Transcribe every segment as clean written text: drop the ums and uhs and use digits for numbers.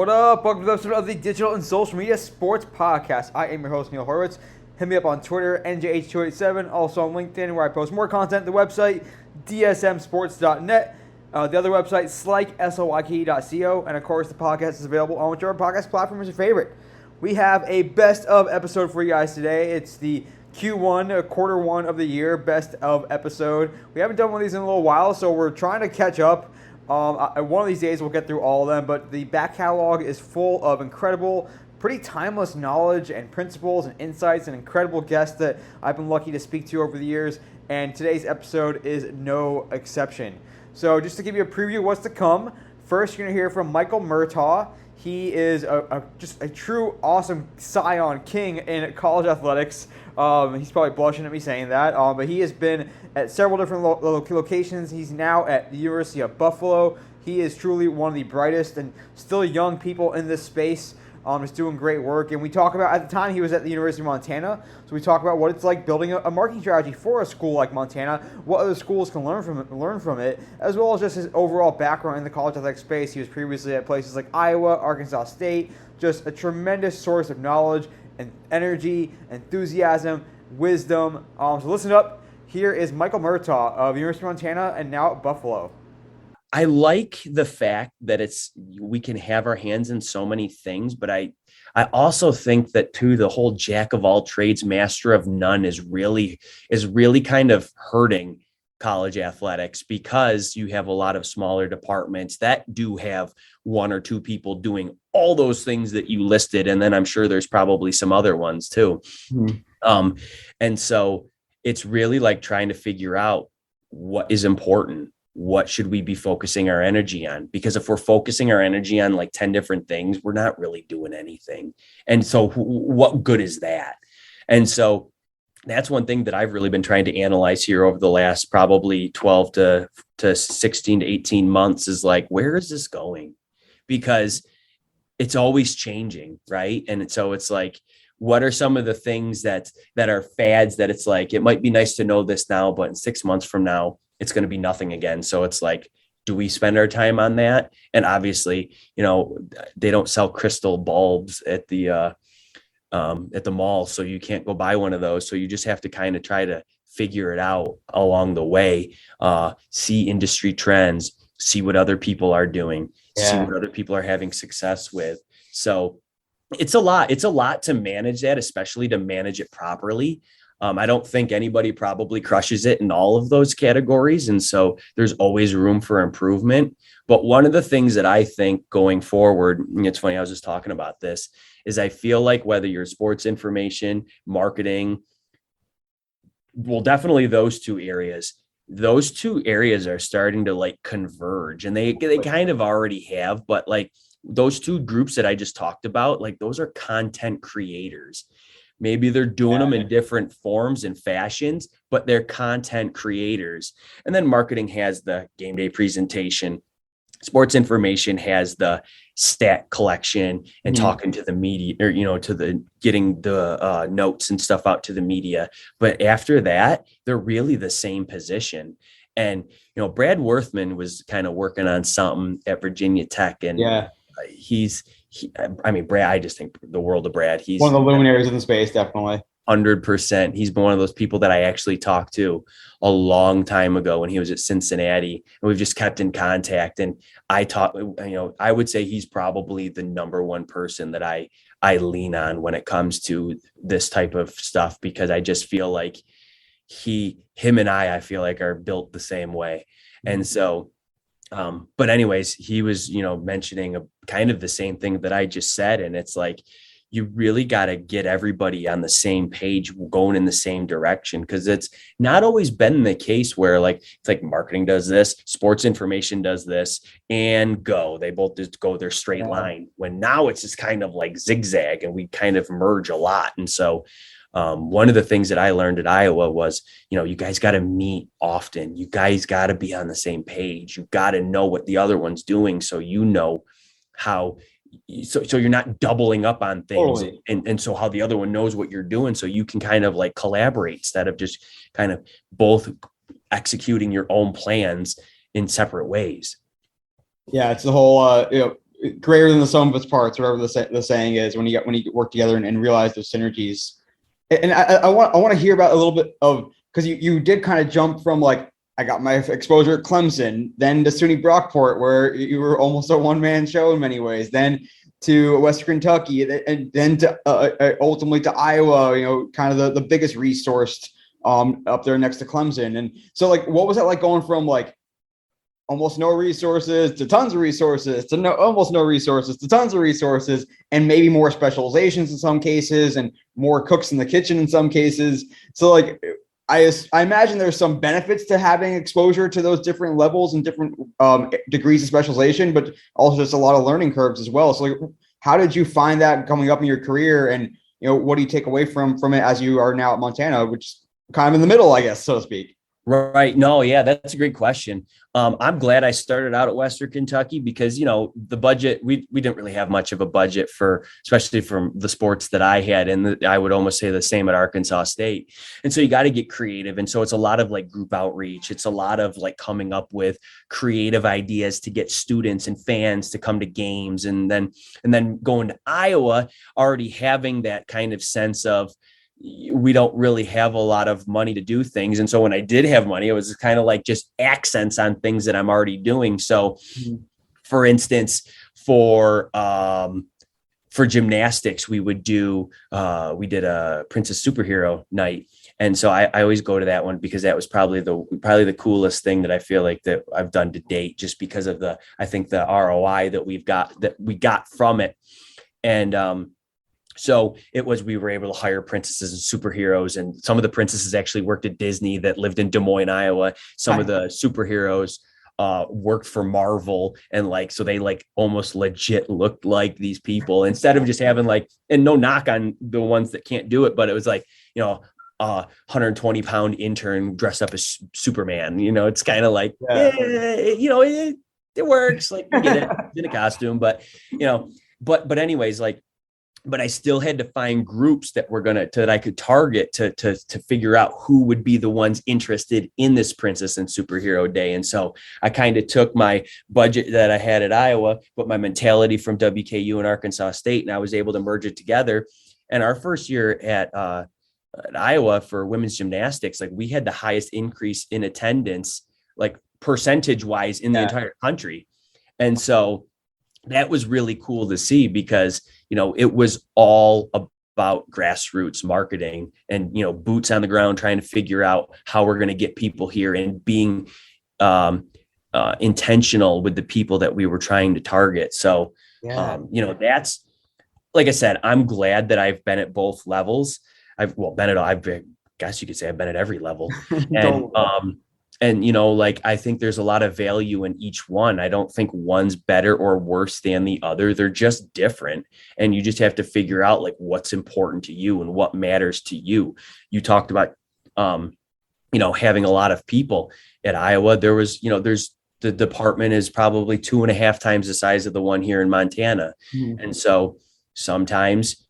What up? Welcome to the episode of the Digital and Social Media Sports Podcast. I am your host, Neil Horowitz. Hit me up on Twitter, NJH287, also on LinkedIn, where I post more content. The website, dsmsports.net. The other website, slyk.co. And of course, the podcast is available on whichever podcast platform is your favorite. We have a best of episode for you guys today. It's the Q1, quarter one of the year, best of episode. We haven't done one of these in a little while, so we're trying to catch up. One of these days we'll get through all of them, but the back catalog is full of incredible, pretty timeless knowledge and principles and insights and incredible guests that I've been lucky to speak to over the years, and today's episode is no exception. So just to give you a preview of what's to come, first you're going to hear from Michael Murtaugh. He is just a true awesome scion king in college athletics. He's probably blushing at me saying that, but he has been at several different locations. He's now at the University of Buffalo. He is truly one of the brightest and still young people in this space. Is doing great work, and we talk about, at the time he was at the University of Montana, so we talk about what it's like building a marketing strategy for a school like Montana, what other schools can learn from it, as well as just his overall background in the college athletic space. He was previously at places like Iowa, Arkansas State, just a tremendous source of knowledge and energy, enthusiasm, wisdom. So listen up. Here is Michael Murtaugh of University of Montana and now at Buffalo. I like the fact that we can have our hands in so many things, but I also think that too, the whole jack of all trades, master of none is really kind of hurting college athletics, because you have a lot of smaller departments that do have one or two people doing all those things that you listed. And then I'm sure there's probably some other ones too. And so it's really like trying to figure out what is important. What should we be focusing our energy on? Because if we're focusing our energy on like 10 different things, we're not really doing anything. And so what good is that? And so that's one thing that I've really been trying to analyze here over the last probably 12 to 16 to 18 months is like, where is this going? Because it's always changing, right? And so it's like, what are some of the things that are fads that it's like, it might be nice to know this now, but in 6 months from now, it's going to be nothing again. So it's like, do we spend our time on that? And obviously, they don't sell crystal bulbs at the mall, so you can't go buy one of those. So you just have to kind of try to figure it out along the way, see industry trends, see what other people are doing, see what other people are having success with. So it's a lot to manage that, especially to manage it properly. I don't think anybody probably crushes it in all of those categories. And so there's always room for improvement. But one of the things that I think going forward, and it's funny, I was just talking about this, is I feel like whether you're sports information, marketing, well, definitely those two areas are starting to like converge, and they kind of already have, but like those two groups that I just talked about, like those are content creators. Maybe they're doing them in different forms and fashions, but they're content creators. And then marketing has the game day presentation. Sports information has the stat collection and talking to the media, or, getting the notes and stuff out to the media. But after that, they're really the same position. And, Brad Worthman was kind of working on something at Virginia Tech, and Brad, I just think the world of Brad. He's one of the luminaries in the space, definitely. 100%. He's been one of those people that I actually talked to a long time ago when he was at Cincinnati, and we've just kept in contact. And I would say he's probably the number one person that I lean on when it comes to this type of stuff, because I just feel like him and I feel like are built the same way. And so, but anyways, he was, mentioning a kind of the same thing that I just said. And it's like, you really got to get everybody on the same page, going in the same direction, because it's not always been the case where it's like marketing does this, sports information does this, and they both just go their straight line, when now it's just kind of like zigzag, and we kind of merge a lot. And so one of the things that I learned at Iowa was, you guys got to meet often. You guys got to be on the same page. You got to know what the other one's doing, so how. So you're not doubling up on things. Totally. And so how the other one knows what you're doing, so you can kind of like collaborate instead of just kind of both executing your own plans in separate ways. Yeah, it's the whole greater than the sum of its parts, whatever the saying is, when you work together and realize those synergies. And I want to hear about a little bit of, because you did kind of jump from like, I got my exposure at Clemson, then to SUNY Brockport, where you were almost a one-man show in many ways, then to Western Kentucky, and then to ultimately to Iowa, kind of the biggest resourced up there next to Clemson. And so, like, what was that like going from like almost no resources to tons of resources to almost no resources to tons of resources, and maybe more specializations in some cases and more cooks in the kitchen in some cases? So like, I imagine there's some benefits to having exposure to those different levels and different degrees of specialization, but also just a lot of learning curves as well. So like, how did you find that coming up in your career, and what do you take away from it as you are now at Montana, which is kind of in the middle, I guess, so to speak? Right. No, yeah, that's a great question. I'm glad I started out at Western Kentucky because, the budget, we didn't really have much of a budget especially from the sports that I had. And I would almost say the same at Arkansas State. And so you got to get creative. And so it's a lot of like group outreach. It's a lot of like coming up with creative ideas to get students and fans to come to games. And then going to Iowa, already having that kind of sense of, we don't really have a lot of money to do things. And so when I did have money, it was kind of like just accents on things that I'm already doing. So for instance, for gymnastics, we did a Princess Superhero night. And so I always go to that one because that was probably the coolest thing that I feel like that I've done to date, just because of the ROI that we got from it. And, so we were able to hire princesses and superheroes, and some of the princesses actually worked at Disney that lived in Des Moines, Iowa. Some of the superheroes worked for Marvel, and so they almost legit looked like these people, instead of just having and no knock on the ones that can't do it, but it was 120-pound intern dressed up as Superman. It's kind of it works. We get it in a costume, but anyways, but I still had to find groups that I could target to figure out who would be the ones interested in this princess and superhero day. And so I kind of took my budget that I had at Iowa, but my mentality from WKU and Arkansas State, and I was able to merge it together. And our first year at Iowa for women's gymnastics, we had the highest increase in attendance, percentage wise in the entire country. And so that was really cool to see because, it was all about grassroots marketing and, boots on the ground, trying to figure out how we're going to get people here and being intentional with the people that we were trying to target. So, that's, like I said, I'm glad that I've been at both levels. I guess you could say I've been at every level. And, I think there's a lot of value in each one. I don't think one's better or worse than the other. They're just different. And you just have to figure out what's important to you and what matters to you. You talked about, having a lot of people at Iowa. There was, the department is probably 2.5 times the size of the one here in Montana. Mm-hmm. And so sometimes,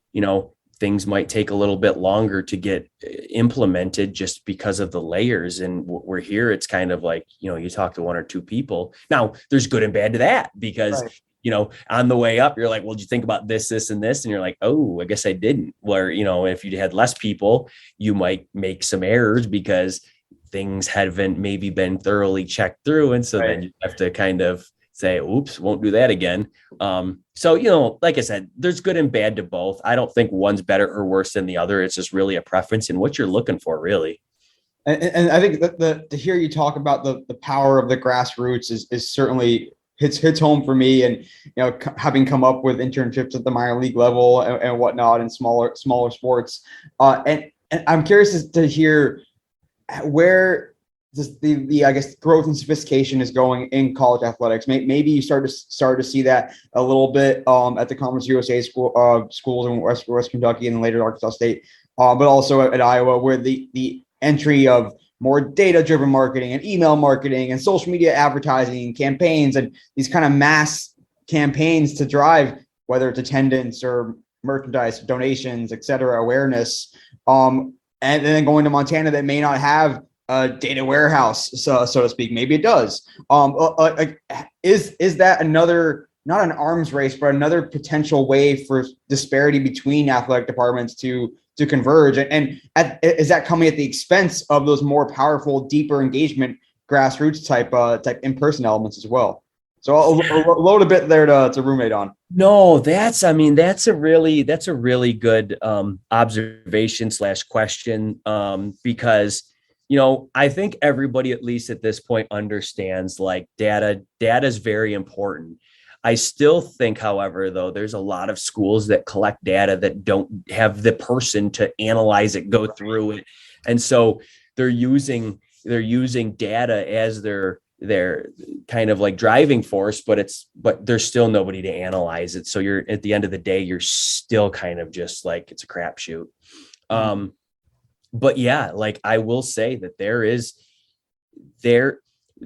things might take a little bit longer to get implemented just because of the layers. And we're here, it's kind of you talk to one or two people. Now there's good and bad to that because, right, on the way up, you're like, well, did you think about this, this, and this? And you're like, oh, I guess I didn't. Where, if you had less people, you might make some errors because things haven't maybe been thoroughly checked through. And so right, then you have to kind of say, oops, won't do that again. So, like I said, there's good and bad to both. I don't think one's better or worse than the other. It's just really a preference and what you're looking for, really. And I think that to hear you talk about the power of the grassroots is certainly hits home for me. And, having come up with internships at the minor league level and whatnot in smaller sports. And I'm curious to hear where the I guess growth and sophistication is going in college athletics. Maybe you start to see that a little bit at the Conference USA schools in West Kentucky and later Arkansas State, but also at Iowa, where the entry of more data-driven marketing and email marketing and social media advertising and campaigns and these kind of mass campaigns to drive whether it's attendance or merchandise, donations, et cetera, awareness, and then going to Montana that may not have a data warehouse, so to speak. Maybe it does. Is that another not an arms race, but another potential way for disparity between athletic departments to converge. And is that coming at the expense of those more powerful, deeper engagement, grassroots type in-person elements as well? So I'll load a bit there to roommate on. No, that's a really good observation / question, because, I think everybody, at least at this point, understands like data is very important. I still think, however, though, there's a lot of schools that collect data that don't have the person to analyze it, go through it. And so they're using data as their kind of like driving force, but there's still nobody to analyze it. So you're, at the end of the day, you're still kind of just like, it's a crapshoot. But yeah, like I will say that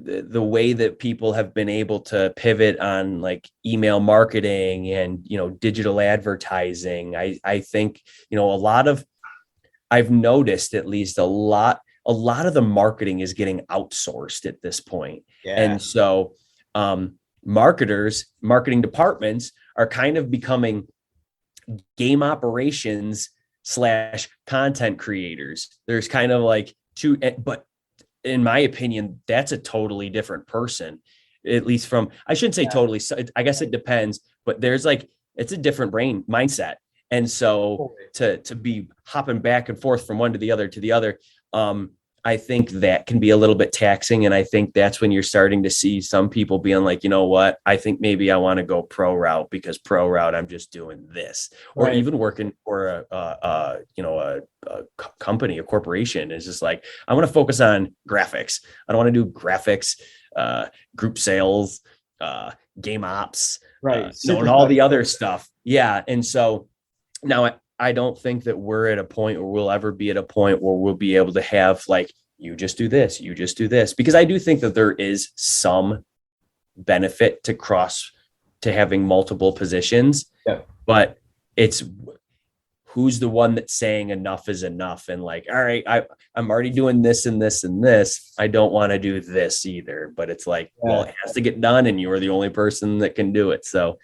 the way that people have been able to pivot on like email marketing and, digital advertising. I think, I've noticed at least a lot of the marketing is getting outsourced at this point. Yeah. And so marketing departments are kind of becoming game operations / content creators. There's kind of like two, but in my opinion, that's a totally different person, at least from, I shouldn't say totally, I guess it depends, but there's like, it's a different brain mindset. And so to be hopping back and forth from one to the other, I think that can be a little bit taxing. And I think that's when you're starting to see some people being like, you know what, I think maybe I want to go pro route, because pro route, I'm just doing this, or even working for a company, a corporation is just like, I want to focus on graphics. I don't want to do graphics, group sales, game ops, and all the other stuff. Yeah. And so now I don't think that we're at a point, or we'll ever be at a point where we'll be able to have like, you just do this, because I do think that there is some benefit to having multiple positions, but it's who's the one that's saying enough is enough. And like, all right, I'm already doing this and this and this. I don't want to do this either, but it's like, well, it has to get done and you're the only person that can do it. So,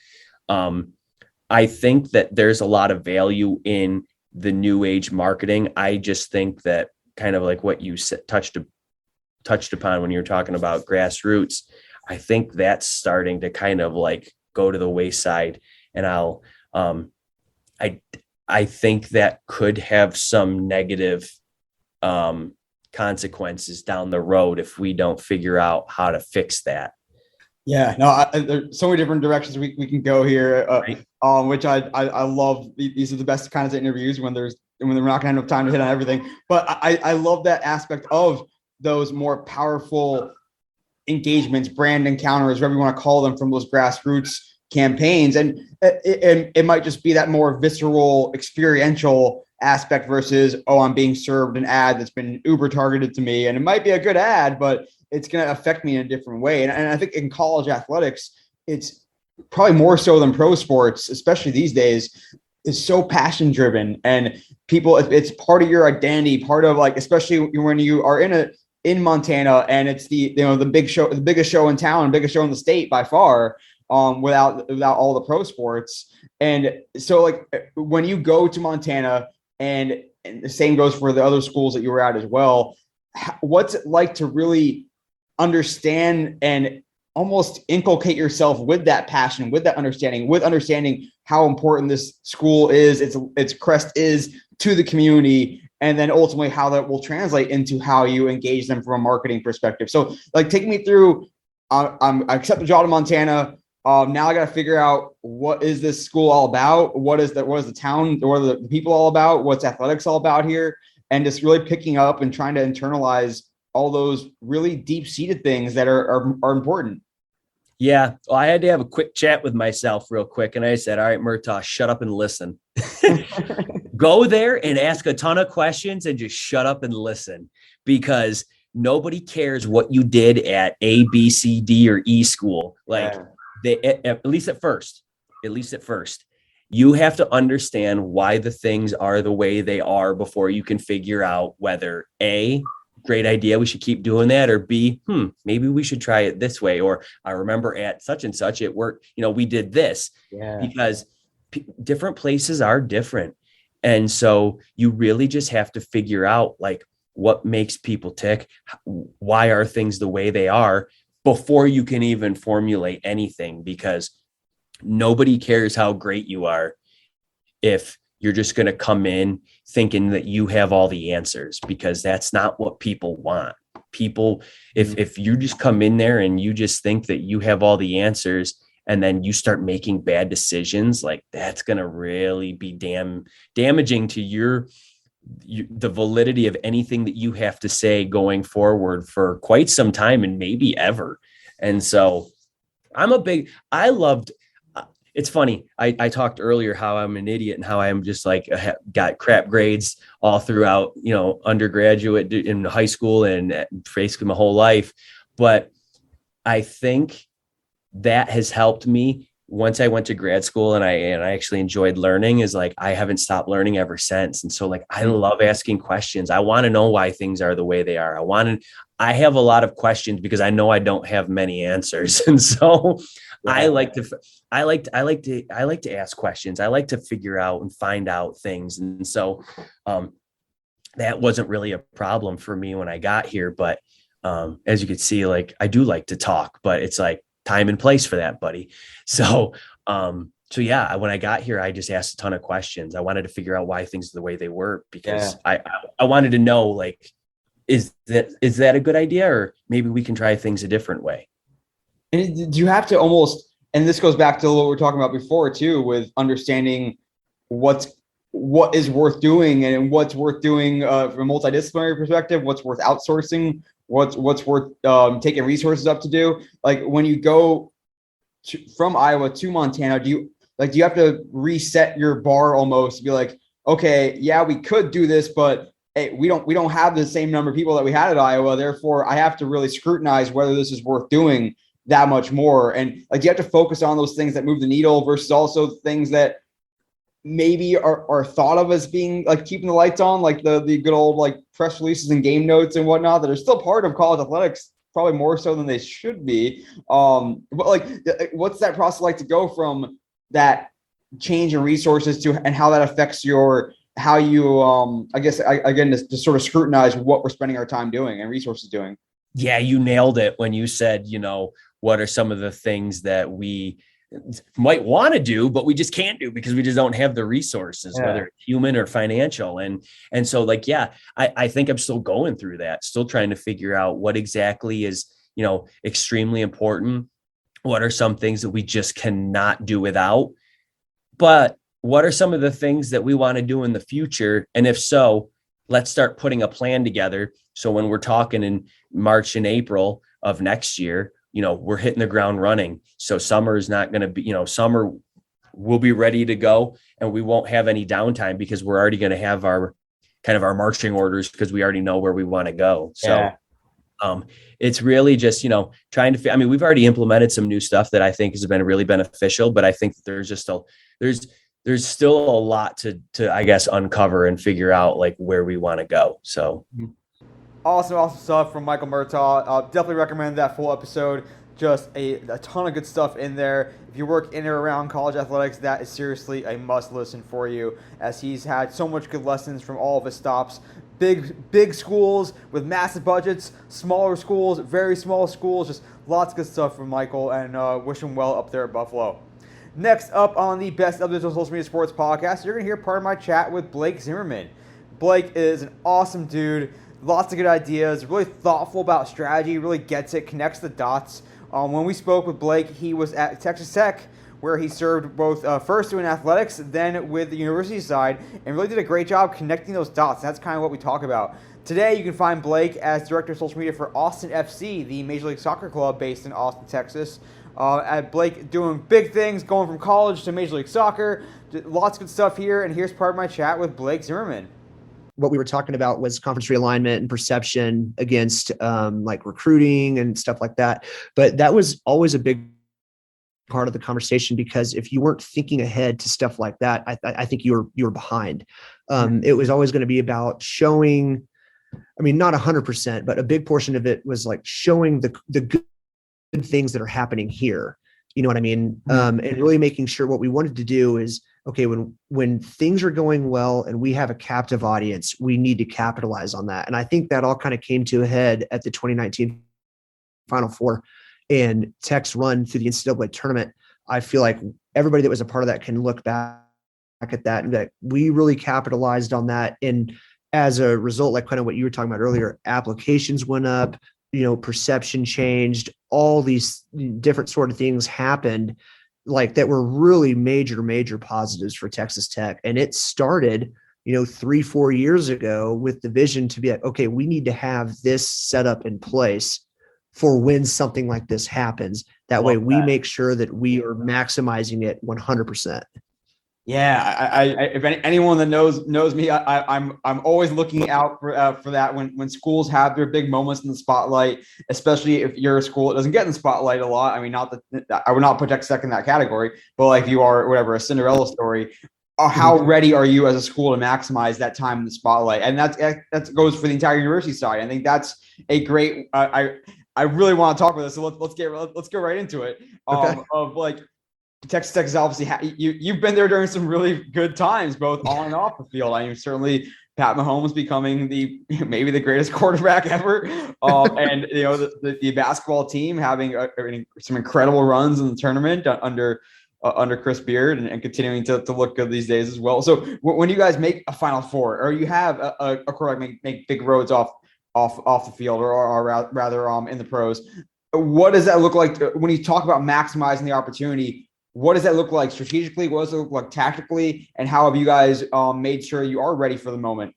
I think that there's a lot of value in the new age marketing. I just think that kind of like what you touched upon when you're talking about grassroots, I think that's starting to kind of like go to the wayside. And I think that could have some negative consequences down the road if we don't figure out how to fix that. Yeah, no, there's so many different directions we can go here, which I love. These are the best kinds of interviews when we're not gonna have enough time to hit on everything. But I love that aspect of those more powerful engagements, brand encounters, whatever you want to call them, from those grassroots campaigns. And it might just be that more visceral, experiential aspect versus, I'm being served an ad that's been uber targeted to me. And it might be a good ad, but it's going to affect me in a different way. And I think in college athletics, it's probably more so than pro sports, especially these days, is so passion driven, and people, it's part of your identity, part of like, especially when you are in Montana and it's the biggest show in town, biggest show in the state by far, without all the pro sports. And so like when you go to Montana, and the same goes for the other schools that you were at as well, what's it like to really understand and almost inculcate yourself with that passion, with that understanding how important this school is, its crest is to the community, and then ultimately how that will translate into how you engage them from a marketing perspective. So like, take me through, I accept the job to Montana. Now I got to figure out, what is this school all about? What is the town, what are the people all about? What's athletics all about here? And just really picking up and trying to internalize all those really deep-seated things that are important. Yeah. Well, I had to have a quick chat with myself real quick. And I said, all right, Murtaugh, shut up and listen. Go there and ask a ton of questions and just shut up and listen, because nobody cares what you did at A, B, C, D, or E school. Like at least at first, you have to understand why the things are the way they are before you can figure out whether A, great idea. We should keep doing that. Or B, maybe we should try it this way. Or I remember at such and such, it worked, we did this. Because different places are different. And so you really just have to figure out like what makes people tick. Why are things the way they are before you can even formulate anything, because nobody cares how great you are if you're just going to come in thinking that you have all the answers, because that's not what people want. People, if you just come in there and you just think that you have all the answers and then you start making bad decisions, like that's going to really be damaging to the validity of anything that you have to say going forward for quite some time and maybe ever. And so it's funny. I talked earlier how I'm an idiot and how I'm just like got crap grades all throughout, undergraduate in high school and basically my whole life. But I think that has helped me once I went to grad school, and I actually enjoyed learning, is like, I haven't stopped learning ever since. And so like, I love asking questions. I want to know why things are the way they are. I have a lot of questions because I know I don't have many answers. And so I like to ask questions. I like to figure out and find out things. And so that wasn't really a problem for me when I got here. But as you can see, like I do like to talk, but it's like time and place for that, buddy. So yeah, when I got here, I just asked a ton of questions. I wanted to figure out why things are the way they were, because I wanted to know, like, is that a good idea, or maybe we can try things a different way? And do you have to almost, and this goes back to what we were talking about before too, with understanding what is worth doing and what's worth doing from a multidisciplinary perspective, what's worth outsourcing, what's worth taking resources up to do. Like when you go from Iowa to Montana, do you have to reset your bar almost to be like, okay, yeah, we could do this, but hey, we don't have the same number of people that we had at Iowa. Therefore, I have to really scrutinize whether this is worth doing that much more. And like, you have to focus on those things that move the needle versus also things that maybe are thought of as being like keeping the lights on, like the good old like press releases and game notes and whatnot that are still part of college athletics, probably more so than they should be. But like, what's that process like to go from that change in resources to, and how that affects how you, I guess, again, to sort of scrutinize what we're spending our time doing and resources doing? Yeah, you nailed it when you said, what are some of the things that we might want to do, but we just can't do because we just don't have the resources, whether it's human or financial. And so like, yeah, I think I'm still going through that, still trying to figure out what exactly is, extremely important. What are some things that we just cannot do without? But what are some of the things that we want to do in the future? And if so, let's start putting a plan together. So when we're talking in March and April of next year, we're hitting the ground running. So summer is not going to be, summer we'll be ready to go, and we won't have any downtime because we're already going to have our marching orders, because we already know where we want to go. So it's really just, trying to, we've already implemented some new stuff that I think has been really beneficial, but I think that there's still a lot to, I guess, uncover and figure out like where we want to go. So awesome stuff from Michael Murtaugh. Definitely recommend that full episode. Just a ton of good stuff in there. If you work in or around college athletics, that is seriously a must listen for you, as he's had so much good lessons from all of his stops. Big schools with massive budgets, smaller schools, very small schools, just lots of good stuff from Michael, and wish him well up there at Buffalo. Next up on the Best of Digital Social Media Sports podcast, you're going to hear part of my chat with Blake Zimmerman. Blake is an awesome dude. Lots of good ideas, really thoughtful about strategy, really gets it, connects the dots. When we spoke with Blake, he was at Texas Tech, where he served both first doing athletics, then with the university side, and really did a great job connecting those dots. That's kind of what we talk about. Today, you can find Blake as Director of Social Media for Austin FC, the Major League Soccer club based in Austin, Texas. At Blake doing big things, going from college to Major League Soccer. Lots of good stuff here, and here's part of my chat with Blake Zimmerman. What we were talking about was conference realignment and perception against like recruiting and stuff like that. But that was always a big part of the conversation, because if you weren't thinking ahead to stuff like that, I think you were behind. It was always going to be about showing I mean, not 100%, but a big portion of it was like showing the good things that are happening here. You know what I mean? And really making sure what we wanted to do is, okay, when things are going well and we have a captive audience, we need to capitalize on that. And I think that all kind of came to a head at the 2019 Final Four and Tech's run through the NCAA tournament. I feel like everybody that was a part of that can look back at that and that we really capitalized on that. And as a result, like kind of what you were talking about earlier, applications went up, perception changed, all these different sort of things happened like that were really major positives for Texas Tech. And it started, 3-4 years ago with the vision to be like, okay, we need to have this set up in place for when something like this happens. That way we make sure that we are maximizing it 100%. Yeah, I if anyone that knows me, I'm always looking out for that when schools have their big moments in the spotlight, especially if you're a school that doesn't get in the spotlight a lot. I mean, not that I would not put Texas Tech in that category, but like you are whatever, a Cinderella story. How ready are you as a school to maximize that time in the spotlight? And that goes for the entire university side. I think that's a great. I really want to talk about this, so let's go right into it. Okay. Of like. Texas Tech is obviously you've been there during some really good times, both on and off the field. I mean, certainly Pat Mahomes becoming maybe the greatest quarterback ever, and the basketball team having some incredible runs in the tournament under Chris Beard and continuing to look good these days as well. So when you guys make a Final Four or you have a quarterback make big roads off the field or rather in the pros, what does that look like when you talk about maximizing the opportunity? What does that look like strategically? What does it look like tactically? And how have you guys made sure you are ready for the moment?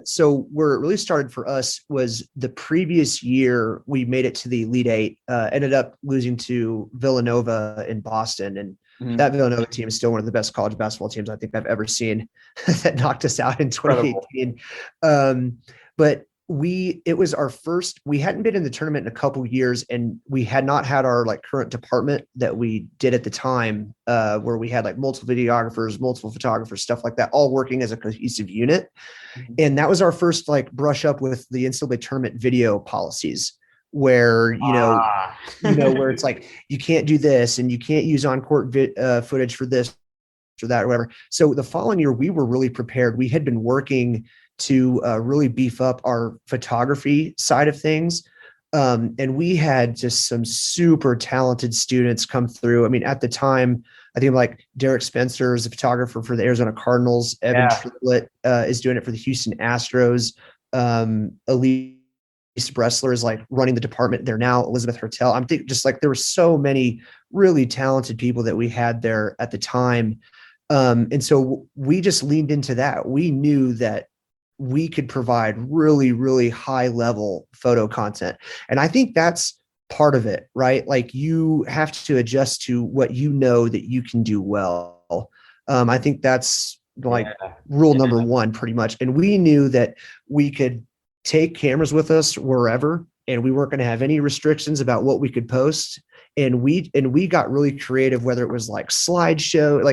So where it really started for us was the previous year we made it to the Elite Eight, ended up losing to Villanova in Boston. And that Villanova team is still one of the best college basketball teams I think I've ever seen that knocked us out in 2018. But it was our first, we hadn't been in the tournament in a couple of years, and we had not had our like current department that we did at the time, where we had like multiple videographers, multiple photographers, stuff like that, all working as a cohesive unit. And that was our first like brush up with the NCAA tournament video policies where, where it's like, you can't do this and you can't use on-court footage for this or that or whatever. So the following year, we were really prepared. We had been working to really beef up our photography side of things. And we had just some super talented students come through. I mean, at the time, I think like Derek Spencer is a photographer for the Arizona Cardinals. Evan Triplett is doing it for the Houston Astros. Elise Bressler is like running the department there now. Elizabeth Hertel. I'm thinking just like there were so many really talented people that we had there at the time. And so we just leaned into that. We knew that we could provide really high level photo content. And I think that's part of it, right? Like you have to adjust to what you know that you can do well. I think that's like rule number one pretty much. And we knew that we could take cameras with us wherever, and we weren't going to have any restrictions about what we could post. And we got really creative, whether it was like slideshow,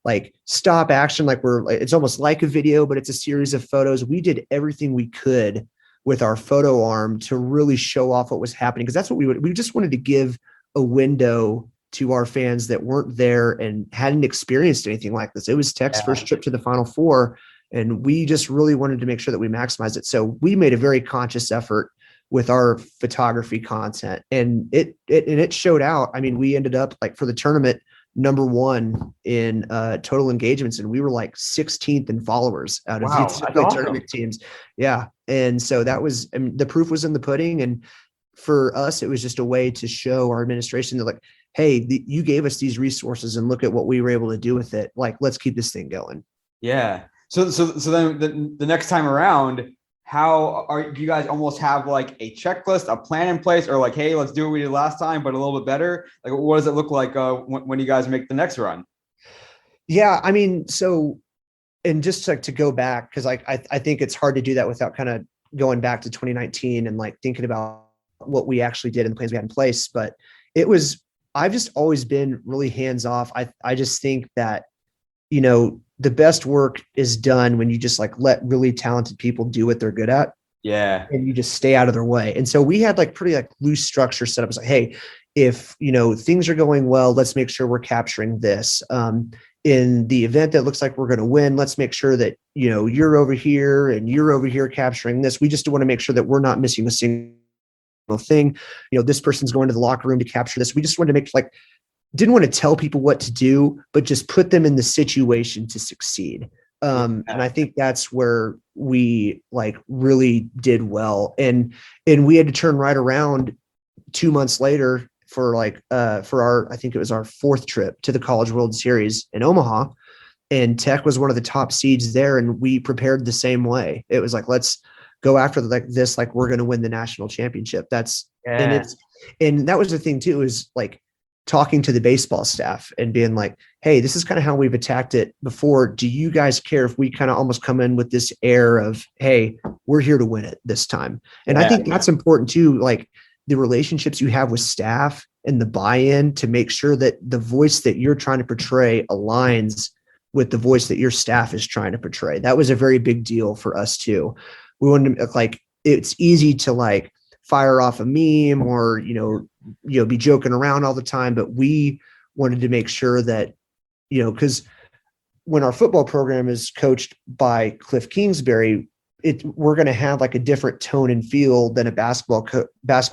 like stop action, like it's almost like a video, but it's a series of photos. We did everything we could with our photo arm to really show off what was happening. Cause that's what we just wanted to give a window to our fans that weren't there and hadn't experienced anything like this. It was Tech's first trip to the Final Four. And we just really wanted to make sure that we maximized it. So we made a very conscious effort with our photography content, and it showed out. I mean, we ended up like for the tournament number 1 in total engagements, and we were like 16th in followers out of the tournament teams. Yeah, and so that was, I mean, the proof was in the pudding. And for us, it was just a way to show our administration that like, hey, you gave us these resources, and look at what we were able to do with it. Like, let's keep this thing going. Yeah. So then the next time around, do you guys almost have like a checklist, a plan in place, or like, hey, let's do what we did last time, but a little bit better? Like, what does it look like when you guys make the next run? Yeah, I mean, so, and just like to go back, because like I think it's hard to do that without kind of going back to 2019 and like thinking about what we actually did and the plans we had in place. But I've just always been really hands off. I just think that, the best work is done when you just like let really talented people do what they're good at. Yeah. And you just stay out of their way. And so we had like pretty like loose structure set up. It's like, hey, if things are going well, let's make sure we're capturing this. In the event that looks like we're going to win, let's make sure that you're over here and you're over here capturing this. We just want to make sure that we're not missing a single thing. This person's going to the locker room to capture this. We just wanted to didn't want to tell people what to do, but just put them in the situation to succeed. And I think that's where we like really did well. And we had to turn right around 2 months later for I think it was our 4th trip to the College World Series in Omaha, and Tech was one of the top seeds there. And we prepared the same way. It was like, let's go after this, like we're going to win the national championship. And that was the thing too, is like talking to the baseball staff and being like, hey, this is kind of how we've attacked it before. Do you guys care if we kind of almost come in with this air of, hey, we're here to win it this time? And I think that's important too. Like the relationships you have with staff and the buy-in to make sure that the voice that you're trying to portray aligns with the voice that your staff is trying to portray. That was a very big deal for us too. We wanted to like, it's easy to like fire off a meme or, be joking around all the time. But we wanted to make sure that, because when our football program is coached by Cliff Kingsbury, we're going to have like a different tone and feel than a basketball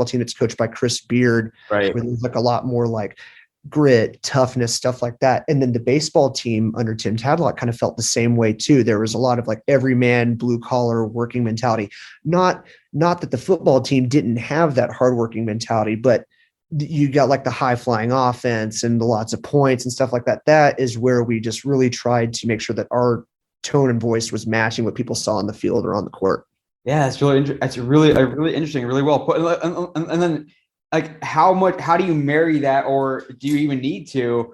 team that's coached by Chris Beard, right? Where there's like a lot more like grit, toughness, stuff like that. And then the baseball team under Tim Tadlock kind of felt the same way too. There was a lot of like everyman, blue collar working mentality. Not that the football team didn't have that hardworking mentality, but you got like the high flying offense and the lots of points and stuff like that. That is where we just really tried to make sure that our tone and voice was matching what people saw on the field or on the court. Yeah, it's really really interesting, really well put. And then like how do you marry that, or do you even need to,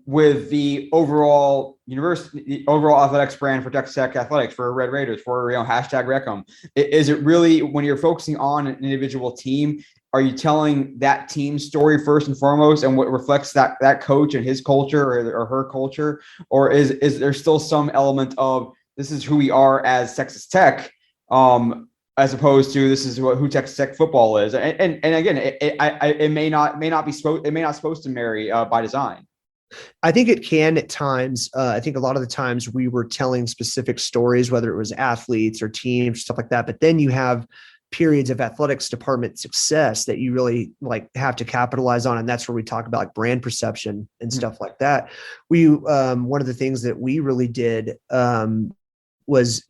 with the overall athletics brand for Texas Tech Athletics, for Red Raiders, for #Recom? Is it really, when you're focusing on an individual team, are you telling that team's story first and foremost, and what reflects that coach and his culture or her culture? Or is there still some element of, this is who we are as Texas Tech, as opposed to this is who Texas Tech football is? And again, it may not be supposed to marry by design. I think it can at times. I think a lot of the times we were telling specific stories, whether it was athletes or teams, stuff like that. But then you have periods of athletics department success that you really like have to capitalize on. And that's where we talk about like brand perception and stuff like that. One of the things that we really did was,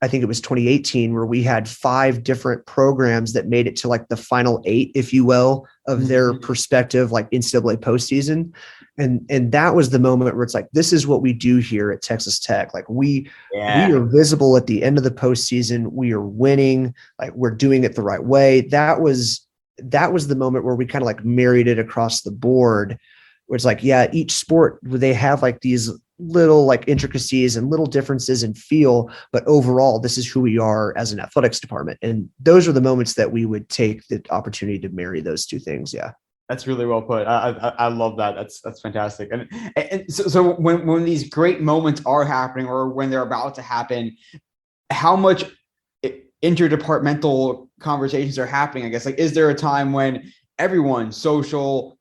I think it was 2018, where we had 5 different programs that made it to like the final 8, if you will, of their perspective, like NCAA postseason. And that was the moment where it's like, this is what we do here at Texas Tech. Like we are visible at the end of the postseason. We are winning. Like we're doing it the right way. That was the moment where we kind of like married it across the board, where it's like, yeah, each sport, they have like these little like intricacies and little differences in feel, but overall, this is who we are as an athletics department. And those are the moments that we would take the opportunity to marry those two things. Yeah. That's really well put. I love that. That's fantastic. And so when these great moments are happening, or when they're about to happen, how much interdepartmental conversations are happening? I guess, like, is there a time when everyone, social,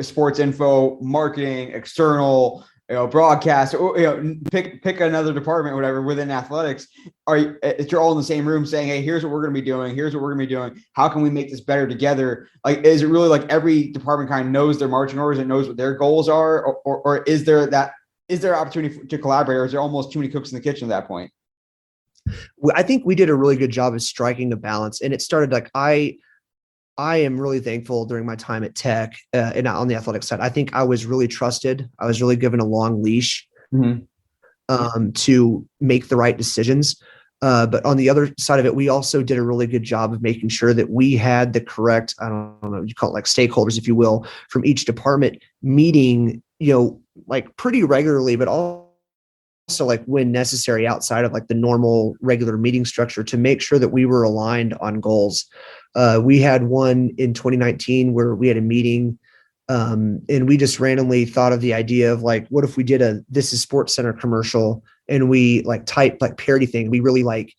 sports info, marketing, external, broadcast, or pick another department, whatever, within athletics, if you're all in the same room saying, hey, here's what we're going to be doing, here's what we're going to be doing, how can we make this better together? Like, is it really like every department kind of knows their marching orders and knows what their goals are, or is there opportunity to collaborate, or is there almost too many cooks in the kitchen at that point? I think we did a really good job of striking a balance, and it started like I am really thankful during my time at Tech and on the athletic side. I think I was really trusted. I was really given a long leash to make the right decisions. But on the other side of it, we also did a really good job of making sure that we had the correct, I don't know, you call it like stakeholders, if you will, from each department meeting, like pretty regularly, but also like when necessary outside of like the normal regular meeting structure, to make sure that we were aligned on goals. We had one in 2019 where we had a meeting and we just randomly thought of the idea of like, what if we did a This Is Sports Center commercial and we like typed like parody thing. We really like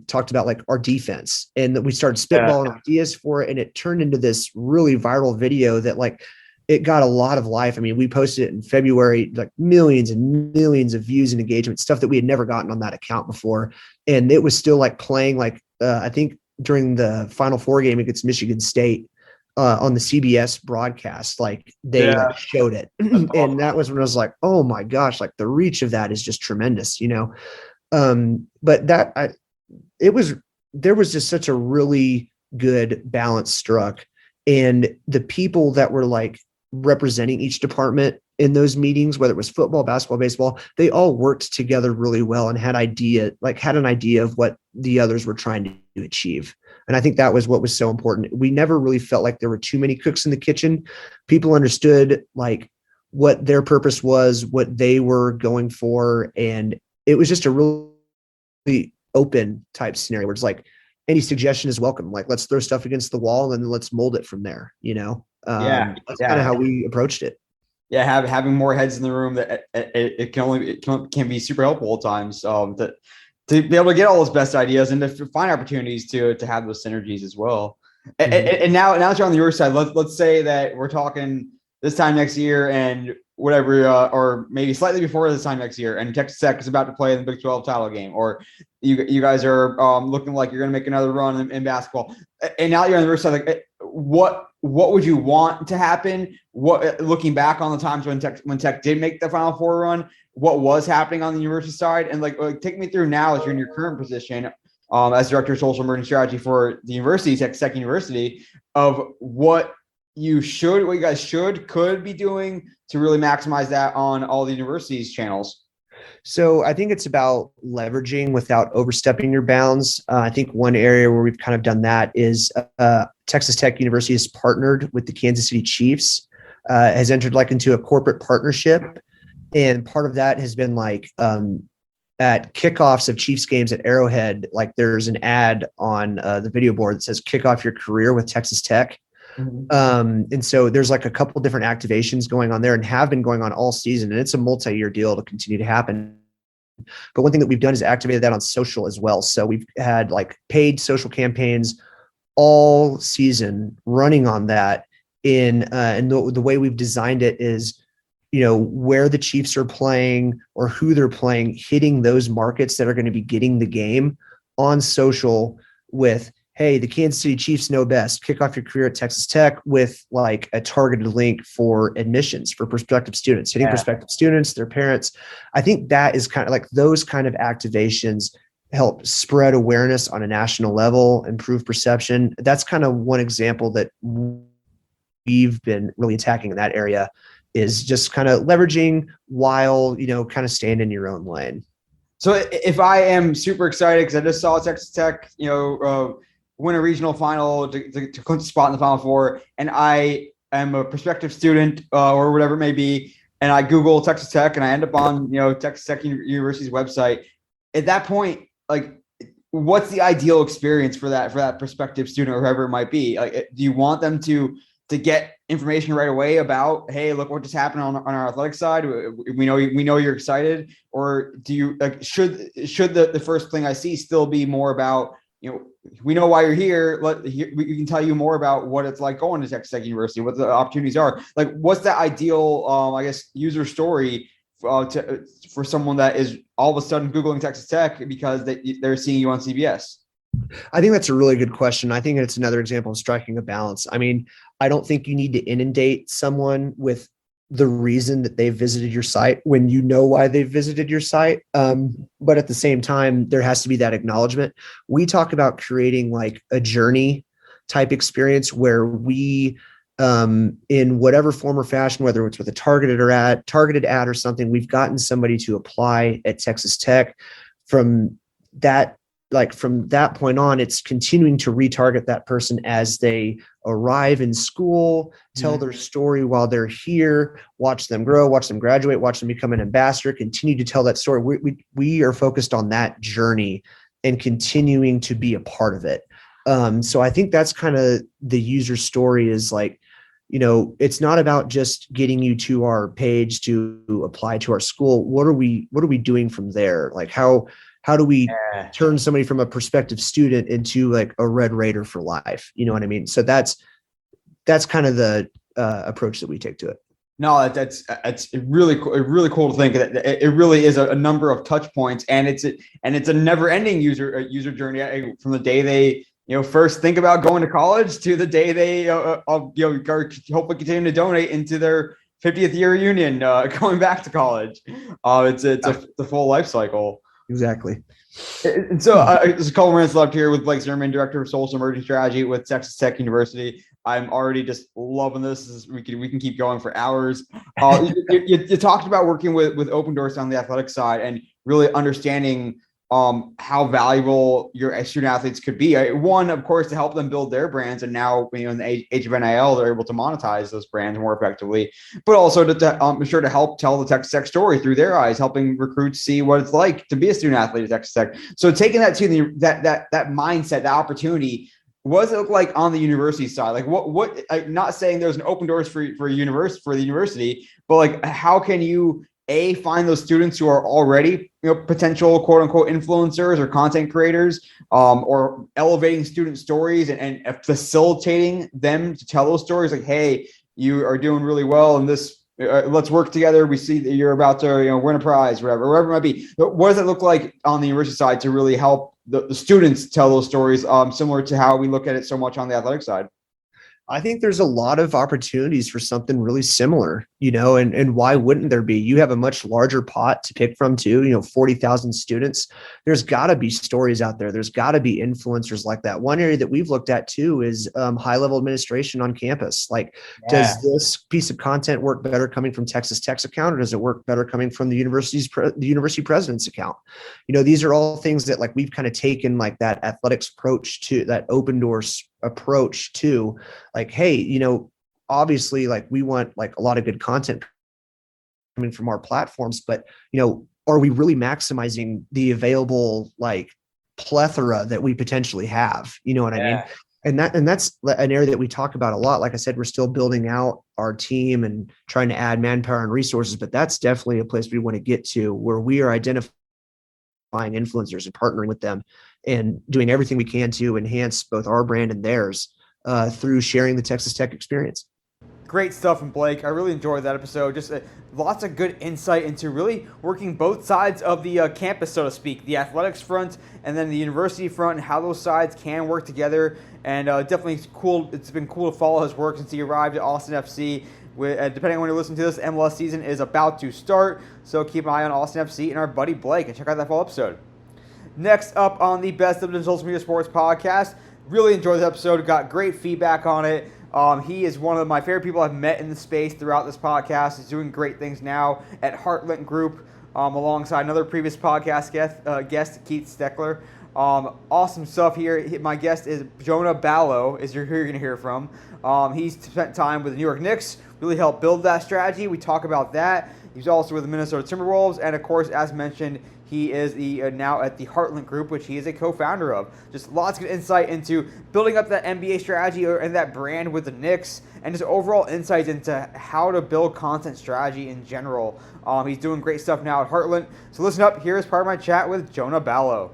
talked about like our defense, and that we started spitballing ideas for it, and it turned into this really viral video that like it got a lot of life. I mean, we posted it in February, like millions and millions of views and engagement, stuff that we had never gotten on that account before. And it was still like playing like I think during the Final Four game against Michigan State on the CBS broadcast, like they like showed it. And that was when I was like, oh my gosh, like the reach of that is just tremendous, you know? But there was just such a really good balance struck, and the people that were like representing each department in those meetings, whether it was football, basketball, baseball, they all worked together really well and had an idea of what the others were trying to achieve. And I think that was what was so important. We never really felt like there were too many cooks in the kitchen. People understood like what their purpose was, what they were going for. And it was just a really open type scenario where it's like any suggestion is welcome. Like, let's throw stuff against the wall and then let's mold it from there, you know? That's kind of how we approached it. Yeah, having more heads in the room, that it can be super helpful at times to be able to get all those best ideas and to find opportunities to have those synergies as well. Mm-hmm. And now that you're on your side, let's say that we're talking this time next year and whatever, or maybe slightly before this time next year, and Texas Tech is about to play in the Big 12 title game, or you guys are looking like you're going to make another run in basketball, and now you're on the other side. Like, what would you want to happen? What, looking back on the times when Tech did make the Final Four run, what was happening on the university side, and like take me through now as you're in your current position as director of social emerging strategy for the university, Texas Tech University, of what you guys could be doing to really maximize that on all the university's channels. So I think it's about leveraging without overstepping your bounds. I think one area where we've kind of done that is Texas Tech University has partnered with the Kansas City Chiefs, has entered like into a corporate partnership. And part of that has been like at kickoffs of Chiefs games at Arrowhead, like there's an ad on the video board that says "Kick off your career with Texas Tech." Mm-hmm. And so there's like a couple different activations going on there and have been going on all season. And it's a multi-year deal to continue to happen. But one thing that we've done is activated that on social as well. So we've had like paid social campaigns all season running on that and the way we've designed it is, you know, where the Chiefs are playing or who they're playing, hitting those markets that are going to be getting the game on social with, hey, the Kansas City Chiefs know best. Kick off your career at Texas Tech with like a targeted link for admissions for prospective students, hitting prospective students, their parents. I think that is kind of like those kind of activations help spread awareness on a national level, improve perception. That's kind of one example that we've been really attacking in that area, is just kind of leveraging while, you know, kind of staying in your own lane. So if I am super excited because I just saw Texas Tech, you know, win a regional final to clinch a spot in the Final Four, and I am a prospective student or whatever it may be, and I Google Texas Tech and I end up on, you know, Texas Tech University's website. At that point, like, what's the ideal experience for that prospective student or whoever it might be? Like, do you want them to get information right away about, hey, look what just happened on our athletic side? We know you're excited, or do you like should the first thing I see still be more about, you know, we know why you're here. We can tell you more about what it's like going to Texas Tech University, what the opportunities are. Like, what's the ideal, I guess, user story for someone that is all of a sudden Googling Texas Tech because they're seeing you on CBS? I think that's a really good question. I think it's another example of striking a balance. I mean, I don't think you need to inundate someone with the reason that they visited your site when you know why they visited your site. But at the same time, there has to be that acknowledgement. We talk about creating like a journey type experience where we, in whatever form or fashion, whether it's with a targeted ad or something, we've gotten somebody to apply at Texas Tech. From that point on, it's continuing to retarget that person as they arrive in school, tell their story while they're here, watch them grow, watch them graduate, watch them become an ambassador, continue to tell that story. We are focused on that journey and continuing to be a part of it. So I think that's kind of the user story, is like, it's not about just getting you to our page to apply to our school. What are we doing from there? Like how do we turn somebody from a prospective student into like a Red Raider for life? You know what I mean? So that's kind of the approach that we take to it. No, that's really cool to think that it really is a number of touch points, and it's a never ending user journey from the day they first think about going to college to the day they hopefully continue to donate into their 50th year reunion going back to college. It's a full life cycle. Exactly. And so there's a couple minutes left here with Blake Zimmerman, Director of Social Emerging Strategy with Texas Tech University. I'm already just loving this. We can keep going for hours. You talked about working with Open Doors on the athletic side and really understanding how valuable your student athletes could be. One, of course, to help them build their brands, and now in the age of NIL, they're able to monetize those brands more effectively. But also to help tell the Texas Tech story through their eyes, helping recruits see what it's like to be a student athlete at Texas Tech. So taking that to that mindset, that opportunity. What does it look like on the university side? Like what I'm not saying there's an Open Doors for the university, but like how can you find those students who are already potential quote unquote influencers or content creators, or elevating student stories and facilitating them to tell those stories like, hey, you are doing really well in this. Let's work together. We see that you're about to win a prize, whatever it might be. But what does it look like on the university side to really help the students tell those stories, similar to how we look at it so much on the athletic side? I think there's a lot of opportunities for something really similar, and why wouldn't there be? You have a much larger pot to pick from too, 40,000 students. There's got to be stories out there. There's got to be influencers like that. One area that we've looked at too is high-level administration on campus. Like, does this piece of content work better coming from Texas Tech's account, or does it work better coming from the university president's account? These are all things that like we've kind of taken like that athletics approach to that Open Doors approach to like, hey, obviously like we want like a lot of good content coming from our platforms, but are we really maximizing the available like plethora that we potentially have? You know what I mean? And that's an area that we talk about a lot. Like I said, we're still building out our team and trying to add manpower and resources, but that's definitely a place we want to get to where we are identifying influencers and partnering with them and doing everything we can to enhance both our brand and theirs through sharing the Texas Tech experience. Great stuff from Blake. I really enjoyed that episode. Just lots of good insight into really working both sides of the campus, so to speak, the athletics front and then the university front, and how those sides can work together. And definitely cool. It's been cool to follow his work since he arrived at Austin FC. Depending on when you listen to this, MLS season is about to start. So keep an eye on Austin FC and our buddy Blake and check out that full episode. Next up on the Best of the Social Media Sports podcast, really enjoyed this episode. Got great feedback on it. He is one of my favorite people I've met in the space throughout this podcast. He's doing great things now at Heartland Group, alongside another previous podcast guest, Keith Steckler. Awesome stuff here. My guest is Jonah Ballo, who you're going to hear from. He's spent time with the New York Knicks, really helped build that strategy. We talk about that. He's also with the Minnesota Timberwolves, and of course, as mentioned, he is now at the Heartland Group, which he is a co-founder of. Just lots of good insight into building up that NBA strategy and that brand with the Knicks, and just overall insights into how to build content strategy in general. He's doing great stuff now at Heartland. So listen up. Here is part of my chat with Jonah Ballo.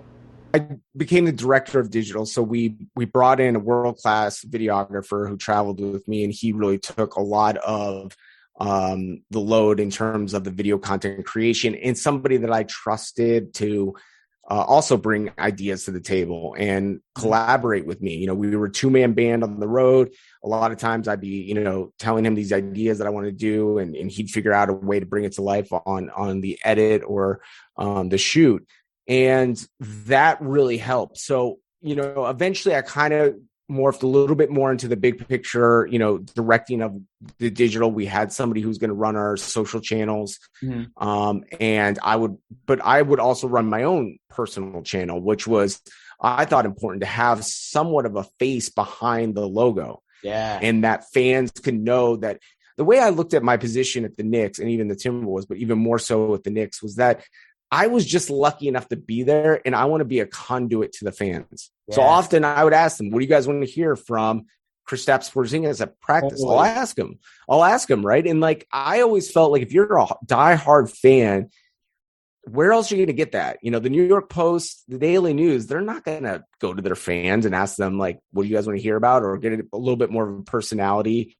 I became the director of digital. So we brought in a world-class videographer who traveled with me, and he really took a lot of the load in terms of the video content creation, and somebody that I trusted to also bring ideas to the table and collaborate with me. We were a 2-man band on the road. A lot of times I'd be, telling him these ideas that I want to do, and he'd figure out a way to bring it to life on the edit or the shoot. And that really helped. So, eventually I kind of morphed a little bit more into the big picture, directing of the digital. We had somebody who's going to run our social channels. And I would also run my own personal channel, which was, I thought, important to have somewhat of a face behind the logo. Yeah. And that fans can know that the way I looked at my position at the Knicks and even the Timberwolves, but even more so with the Knicks, was that I was just lucky enough to be there, and I want to be a conduit to the fans. Yeah. So often I would ask them, what do you guys want to hear from Kristaps Porzingis at practice. Totally. I'll ask him, right? And like, I always felt like if you're a diehard fan, where else are you going to get that? You know, the New York Post, the Daily News, they're not going to go to their fans and ask them, like, what do you guys want to hear about? Or get a little bit more of a personality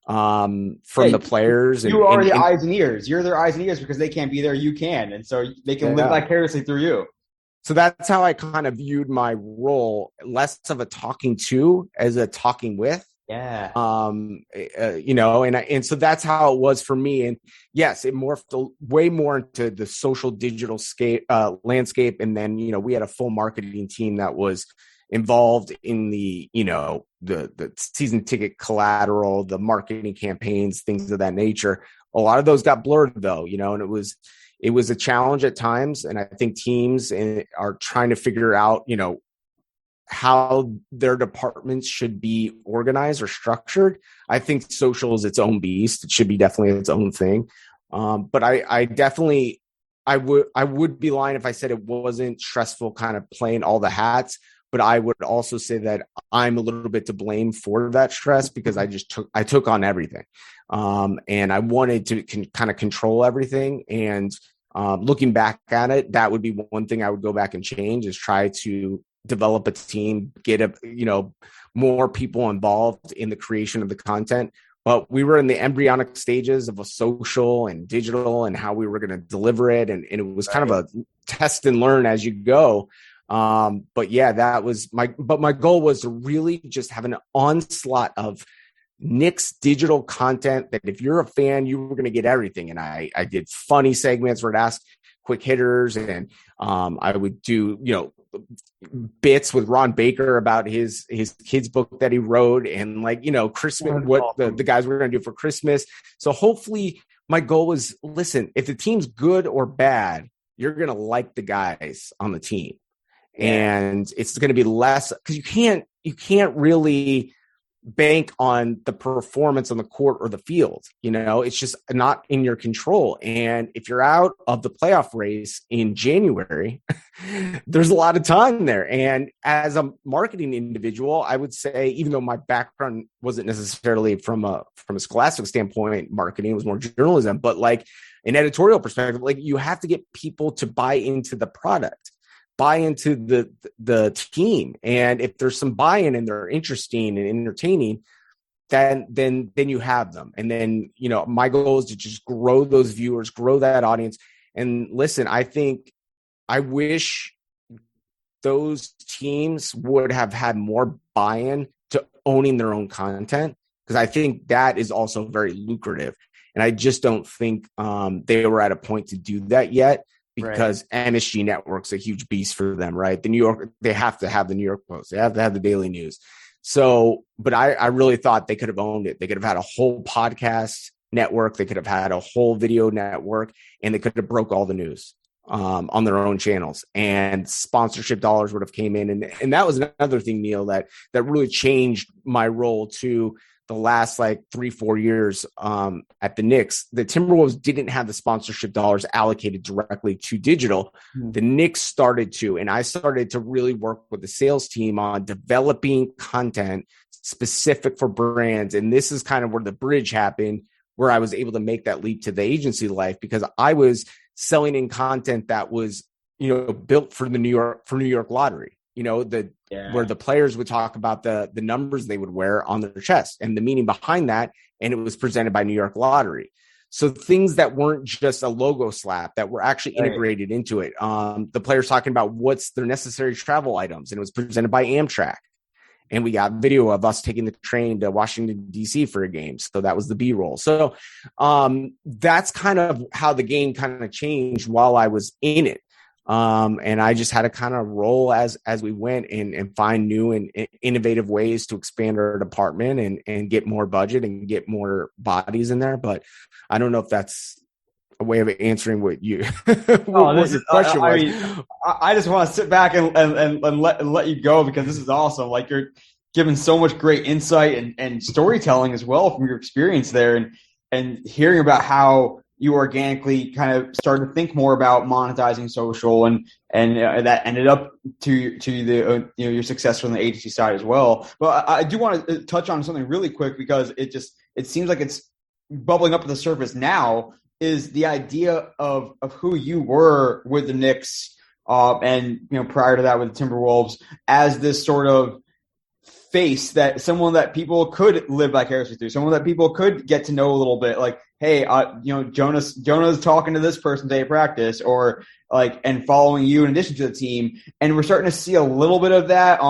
from the players. You are the eyes and ears. You're their eyes and ears because they can't be there. You can. And so they can live vicariously through you. So that's how I kind of viewed my role, less of a talking to as a talking with. Yeah. You know, and so that's how it was for me. And yes, it morphed way more into the social digital landscape. And then, you know, we had a full marketing team that was involved in the, you know, the season ticket collateral, the marketing campaigns, things of that nature. A lot of those got blurred though, you know, and it was a challenge at times. And I think teams are trying to figure out, you know, how their departments should be organized or structured. I think social is its own beast. It should be definitely its own thing. But I definitely, I would be lying if I said it wasn't stressful kind of playing all the hats, but I would also say that I'm a little bit to blame for that stress because I took on everything. And I wanted to kind of control everything. And looking back at it, that would be one thing I would go back and change, is try to develop a team, get more people involved in the creation of the content. But we were in the embryonic stages of a social and digital and how we were going to deliver it. And it was kind of a test and learn as you go. But yeah, that was my goal was to really just have an onslaught of Knicks digital content that if you're a fan, you were going to get everything. And I did funny segments where I'd ask quick hitters, and I would do, you know, bits with Ron Baker about his kids book that he wrote, and like, you know, Christmas, what the guys were going to do for Christmas. So hopefully my goal was, listen, if the team's good or bad, you're going to like the guys on the team. And it's going to be less, because you can't really bank on the performance on the court or the field. You know, it's just not in your control. And if you're out of the playoff race in January, there's a lot of time there. And as a marketing individual, I would say, even though my background wasn't necessarily from a scholastic standpoint, marketing, it was more journalism, but like an editorial perspective, like you have to get people to buy into the product, buy into the team. And if there's some buy-in and they're interesting and entertaining, then you have them. And then, you know, my goal is to just grow those viewers, grow that audience. And listen, I wish those teams would have had more buy-in to owning their own content, because I think that is also very lucrative. And I just don't think they were at a point to do that yet. Because MSG Network's a huge beast for them, right? They have to have the New York Post. They have to have the Daily News. So, but I really thought they could have owned it. They could have had a whole podcast network. They could have had a whole video network, and they could have broke all the news on their own channels, and sponsorship dollars would have came in. And that was another thing, Neil, that really changed my role to the last like 3-4 years at the Knicks. The Timberwolves didn't have the sponsorship dollars allocated directly to digital. The Knicks started to, and I started to really work with the sales team on developing content specific for brands. And this is kind of where the bridge happened, where I was able to make that leap to the agency life, because I was selling in content that was, you know, built for the New York Lottery. You know, where the players would talk about the numbers they would wear on their chest and the meaning behind that. And it was presented by New York Lottery. So things that weren't just a logo slap, that were actually integrated into it. The players talking about what's their necessary travel items, and it was presented by Amtrak. And we got video of us taking the train to Washington, D.C. for a game. So that was the B-roll. So that's kind of how the game kind of changed while I was in it. And I just had to kind of roll as we went and find new and innovative ways to expand our department and get more budget and get more bodies in there. But I don't know if that's a way of answering what you what your question was. I mean, I just want to sit back and let you go, because this is awesome. Like, you're giving so much great insight and storytelling as well from your experience there, and hearing about how you organically kind of started to think more about monetizing social, and that ended up to the your success from the agency side as well. But I do want to touch on something really quick, because it seems like it's bubbling up to the surface now, is the idea of who you were with the Knicks, and prior to that with the Timberwolves, as this sort of face, that someone that people could live vicariously through, someone that people could get to know a little bit, like, hey, Jonah's talking to this person today at practice, or like, and following you in addition to the team. And we're starting to see a little bit of that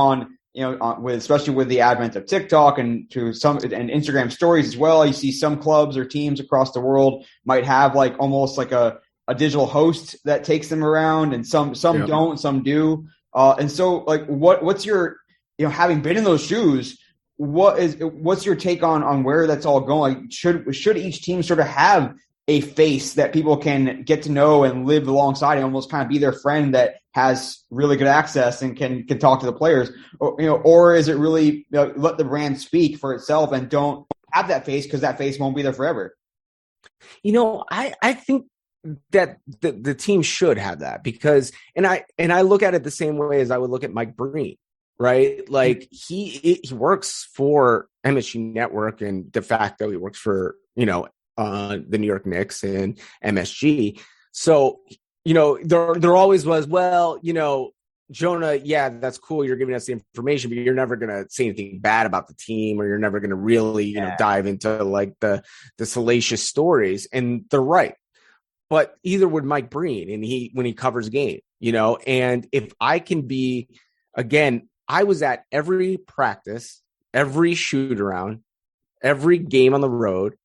especially with the advent of TikTok and Instagram stories as well. You see some clubs or teams across the world might have like almost like a digital host that takes them around, and some don't, some do. And so like, what's your, having been in those shoes, what's your take on where that's all going? Like, should each team sort of have a face that people can get to know and live alongside, and almost kind of be their friend that has really good access and can talk to the players? Or is it really let the brand speak for itself and don't have that face, because that face won't be there forever? I think that the team should have that, because and I look at it the same way as I would look at Mike Breen, right? Like he works for MSG Network, and de facto he works for the New York Knicks and MSG. So there always was, well, Jonah, yeah, that's cool, you're giving us the information, but you're never gonna say anything bad about the team, or you're never gonna really dive into like the salacious stories. And they're right. But either would Mike Breen, and when he covers a game, and if I can be, again, I was at every practice, every shoot around, every game on the road,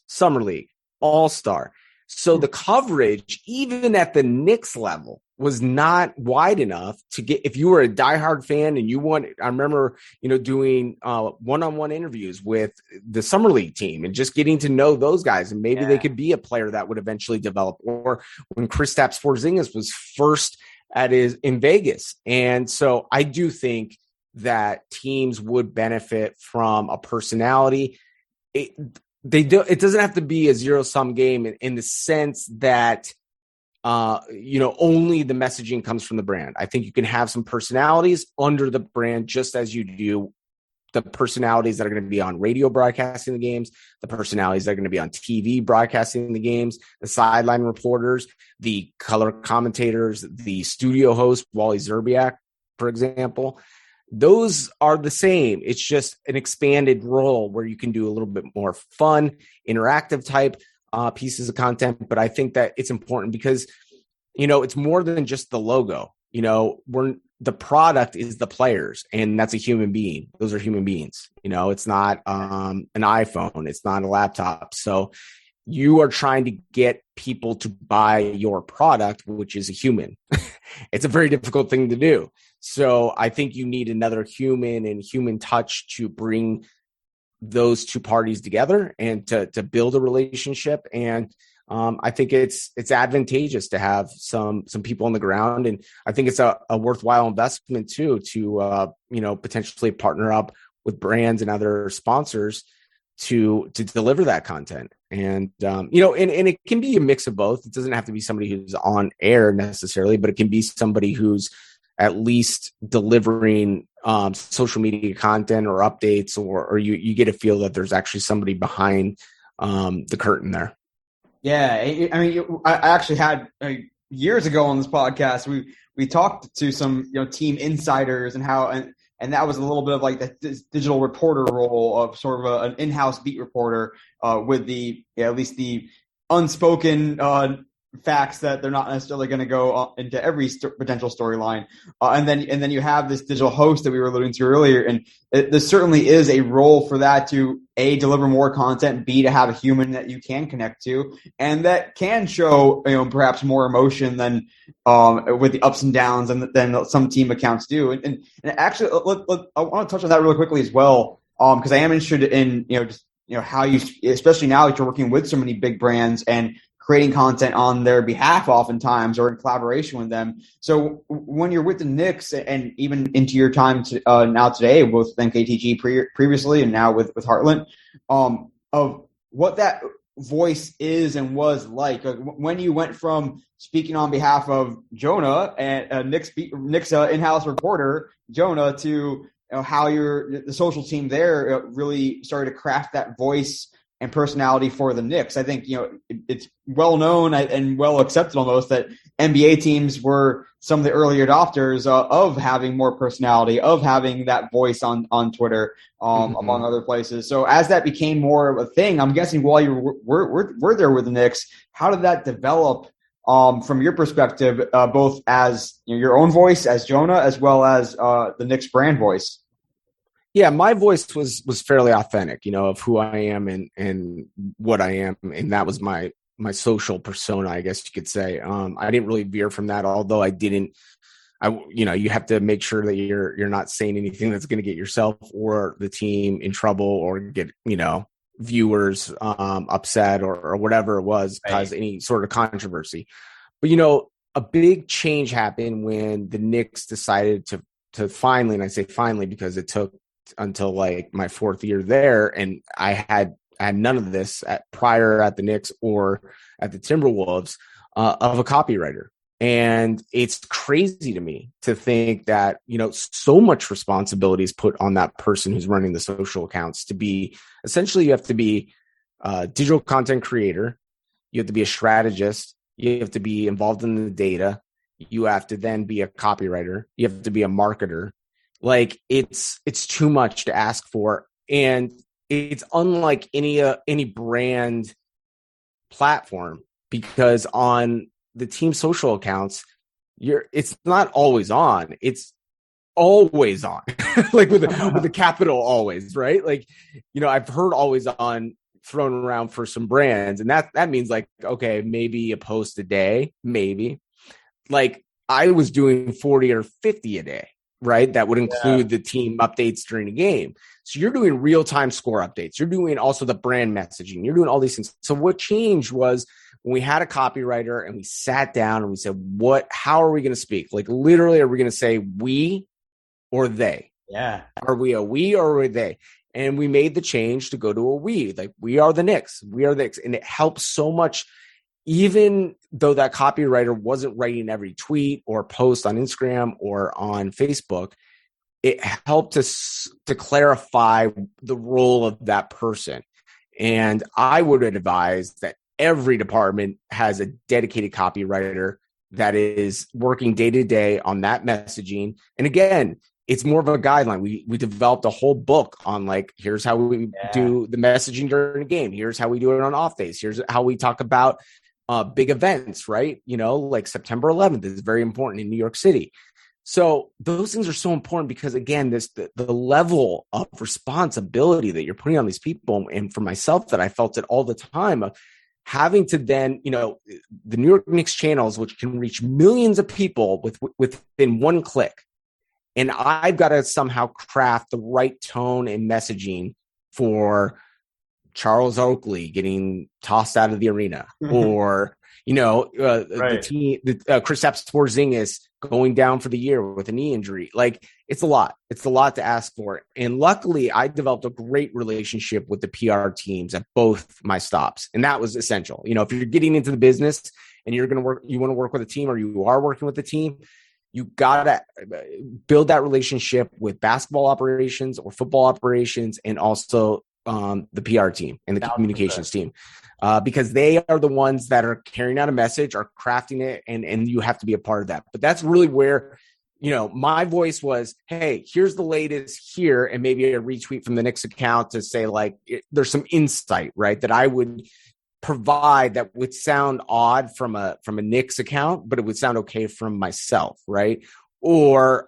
summer league, all-star. So the coverage, even at the Knicks level, was not wide enough to get, if you were a diehard fan and you want, I remember, doing one-on-one interviews with the summer league team and just getting to know those guys, and maybe they could be a player that would eventually develop. Or when Kristaps Porzingis was first in Vegas. And so I do think that teams would benefit from a personality. It doesn't have to be a zero-sum game in the sense that only the messaging comes from the brand. I think you can have some personalities under the brand, just as you do the personalities that are going to be on radio broadcasting the games, the personalities that are going to be on TV broadcasting the games, the sideline reporters, the color commentators, the studio host, Wally Zerbiak, for example. Those are the same. It's just an expanded role where you can do a little bit more fun, interactive type pieces of content. But I think that it's important because, it's more than just the logo. The product is the players, and that's a human being. Those are human beings. It's not an iPhone. It's not a laptop. So you are trying to get people to buy your product, which is a human. It's a very difficult thing to do. So I think you need another human and human touch to bring those two parties together and to build a relationship. And I think it's advantageous to have some people on the ground. And I think it's a worthwhile investment too, to potentially partner up with brands and other sponsors to deliver that content. And, and it can be a mix of both. It doesn't have to be somebody who's on air necessarily, but it can be somebody who's at least delivering social media content or updates, or you get a feel that there's actually somebody behind the curtain there. Yeah. I mean, I actually had years ago on this podcast, we talked to some, team insiders and how, and that was a little bit of like the digital reporter role of sort of an in-house beat reporter with at least the unspoken facts that they're not necessarily going to go into every potential storyline. And then you have this digital host that we were alluding to earlier. And there certainly is a role for that to A, deliver more content, B, to have a human that you can connect to and that can show, perhaps more emotion than with the ups and downs than some team accounts do. And actually, I want to touch on that really quickly as well. Because I am interested in, how you, especially now that you're working with so many big brands and creating content on their behalf oftentimes or in collaboration with them. So when you're with the Knicks and even into your time now today, both NKTG previously and now with Heartland, of what voice is and was like when you went from speaking on behalf of Jonah and Nick's in-house reporter Jonah to how the social team there really started to craft that voice and personality for the Knicks. I think, it's well known and well accepted almost that NBA teams were some of the early adopters of having more personality, of having that voice on Twitter, among other places. So as that became more of a thing, I'm guessing while you were there with the Knicks, how did that develop from your perspective, both as your own voice as Jonah, as well as the Knicks brand voice? Yeah, my voice was fairly authentic, of who I am and what I am, and that was my social persona, I guess you could say. I didn't really veer from that, although you have to make sure that you're not saying anything that's going to get yourself or the team in trouble or get viewers upset or whatever it was, cause any sort of controversy. But a big change happened when the Knicks decided to finally, and I say finally because it took until like my fourth year there, and I had none of this prior at the Knicks or at the Timberwolves of a copywriter. And it's crazy to me to think that, so much responsibility is put on that person who's running the social accounts to be, essentially you have to be a digital content creator. You have to be a strategist. You have to be involved in the data. You have to then be a copywriter. You have to be a marketer. Like it's too much to ask for. And it's unlike any brand platform, because on the team social accounts, it's not always on. It's always on, like with the capital always, right? Like, I've heard always on thrown around for some brands, and that means like, okay, maybe a post a day, maybe. Like I was doing 40 or 50 a day. Right. That would include the team updates during the game. So you're doing real-time score updates. You're doing also the brand messaging. You're doing all these things. So what changed was when we had a copywriter and we sat down and we said, how are we going to speak? Like literally, are we going to say we or they? Yeah. Are we a we or are we they? And we made the change to go to a we, like we are the Knicks. We are the Knicks. And it helps so much. Even though that copywriter wasn't writing every tweet or post on Instagram or on Facebook, it helped us to clarify the role of that person. And I would advise that every department has a dedicated copywriter that is working day to day on that messaging. And again, it's more of a guideline. We developed a whole book on like, here's how we do the messaging during a game. Here's how we do it on off days. Here's how we talk about big events, right? Like September 11th is very important in New York City. So those things are so important because again, the level of responsibility that you're putting on these people, and for myself that I felt it all the time of having to then, the New York Knicks channels, which can reach millions of people within one click. And I've got to somehow craft the right tone and messaging for Charles Oakley getting tossed out of the arena, or the team, Kristaps Porzingis going down for the year with a knee injury. Like it's a lot. It's a lot to ask for. And luckily, I developed a great relationship with the PR teams at both my stops, and that was essential. If you're getting into the business and you want to work with a team, or you are working with a team, you gotta build that relationship with basketball operations or football operations, and also the PR team and the communications team, because they are the ones that are carrying out a message, are crafting it, and you have to be a part of that. But that's really where, my voice was, hey, here's the latest here, and maybe a retweet from the Knicks account to say like, there's some insight, right, that I would provide that would sound odd from a Knicks account, but it would sound okay from myself, right? Or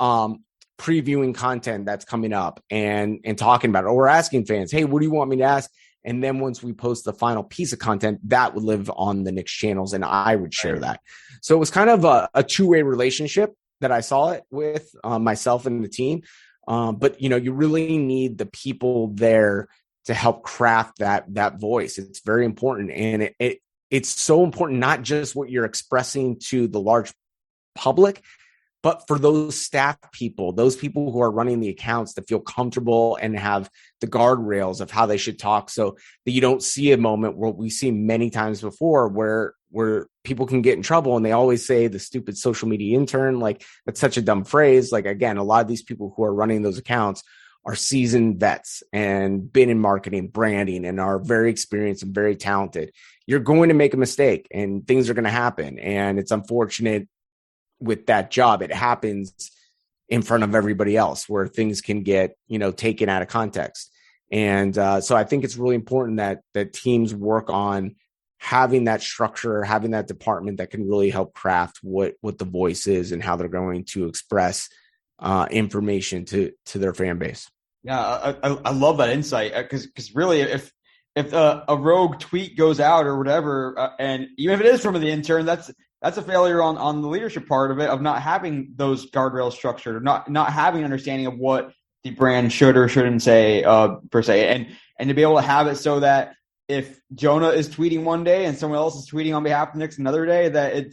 previewing content that's coming up and talking about it, or asking fans, hey, what do you want me to ask? And then once we post the final piece of content, that would live on the Knicks channels, and I would share that. So it was kind of a two-way relationship that I saw it with myself and the team. But you really need the people there to help craft that voice. It's very important, and it's so important, not just what you're expressing to the large public, But for those staff people, those people who are running the accounts to feel comfortable and have the guardrails of how they should talk, so that you don't see a moment where we see many times before where people can get in trouble. And they always say the stupid social media intern, like that's such a dumb phrase. Like, again, a lot of these people who are running those accounts are seasoned vets and been in marketing, branding, and are very experienced and very talented. You're going to make a mistake and things are going to happen. And it's unfortunate with that job. It happens in front of everybody else where things can get, taken out of context. And so I think it's really important that teams work on having that structure, having that department that can really help craft what the voice is and how they're going to express information to their fan base. Yeah, I love that insight, because really, if a rogue tweet goes out or whatever, and even if it is from the intern, that's a failure on the leadership part of it, of not having those guardrails structured, or not having understanding of what the brand should or shouldn't say per se, and to be able to have it so that if Jonah is tweeting one day and someone else is tweeting on behalf of Knicks another day, that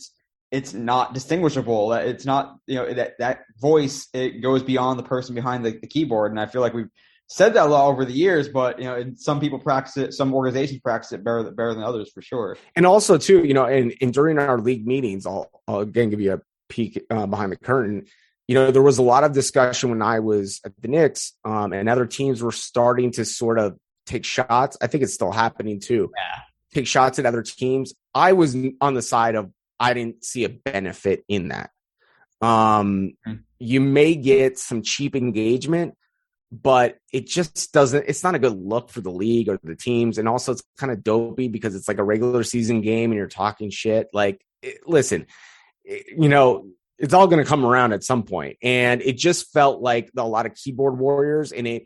it's not distinguishable, that it's not, that voice, it goes beyond the person behind the keyboard. And I feel like we've said that a lot over the years, but and some people practice it, some organizations practice it better than others, for sure. And also too, and during our league meetings, I'll again give you a peek behind the curtain. There was a lot of discussion when I was at the Knicks, and other teams were starting to sort of take shots. I think it's still happening too. Yeah. Take shots at other teams. I was on the side of, I didn't see a benefit in that. You may get some cheap engagement, but it just doesn't, it's not a good look for the league or the teams. And also it's kind of dopey because it's like a regular season game and you're talking shit. Like, listen, it's all going to come around at some point. And it just felt like a lot of keyboard warriors, and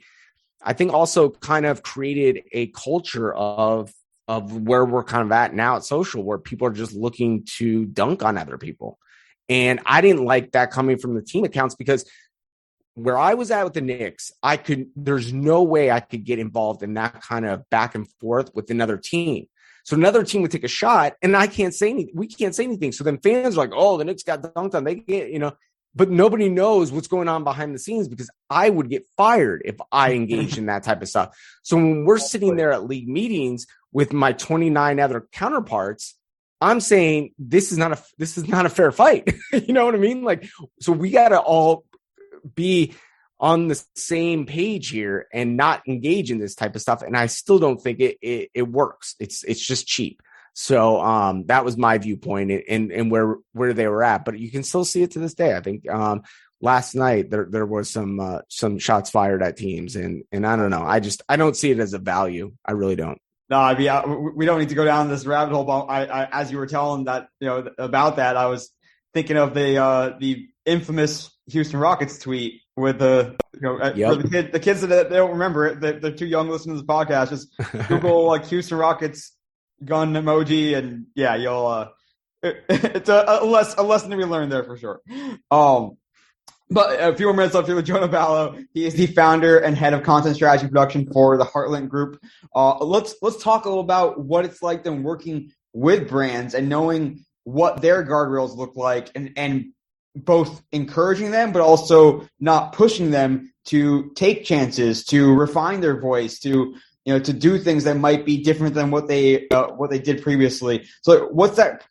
I think also kind of created a culture of where we're kind of at now at social, where people are just looking to dunk on other people. And I didn't like that coming from the team accounts, because where I was at with the Knicks, there's no way I could get involved in that kind of back and forth with another team. So another team would take a shot and I can't say anything. We can't say anything. So then fans are like, oh, the Knicks got dunked on. They get, but nobody knows what's going on behind the scenes, because I would get fired if I engaged in that type of stuff. So when we're sitting there at league meetings with my 29 other counterparts, I'm saying this is not a fair fight. You know what I mean? Like, so we got to all be on the same page here and not engage in this type of stuff. And I still don't think it works. It's just cheap. So that was my viewpoint and where they were at, but you can still see it to this day. I think last night there was some shots fired at teams, and I don't know. I don't see it as a value. I really don't. No, I mean, we don't need to go down this rabbit hole. But I as you were telling that, about that, I was thinking of the infamous Houston Rockets tweet with the the kids that they don't remember it. They're too young to listen to this podcast. Just Google like Houston Rockets gun emoji, and yeah, you'll it's a lesson to be learned there for sure. But a few more minutes left here with Jonah Ballo. He is the founder and head of content strategy production for the Heartland Group. Let's talk a little about what it's like then working with brands and knowing what their guardrails look like, and both encouraging them, but also not pushing them to take chances, to refine their voice, to do things that might be different than what they did previously. So what's that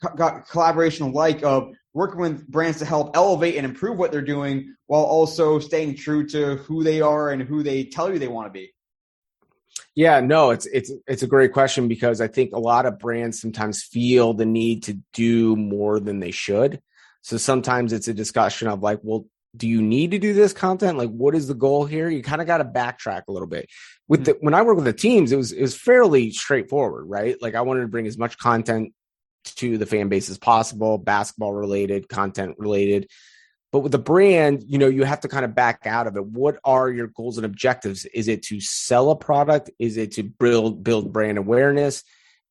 collaboration like of working with brands to help elevate and improve what they're doing while also staying true to who they are and who they tell you they want to be? Yeah, no, it's a great question, because I think a lot of brands sometimes feel the need to do more than they should. So sometimes it's a discussion of like, well, do you need to do this content? Like, what is the goal here? You kind of got to backtrack a little bit. When I work with the teams, it was fairly straightforward, right? Like, I wanted to bring as much content to the fan base as possible, basketball related, content related. But with the brand, you have to kind of back out of it. What are your goals and objectives? Is it to sell a product? Is it to build brand awareness?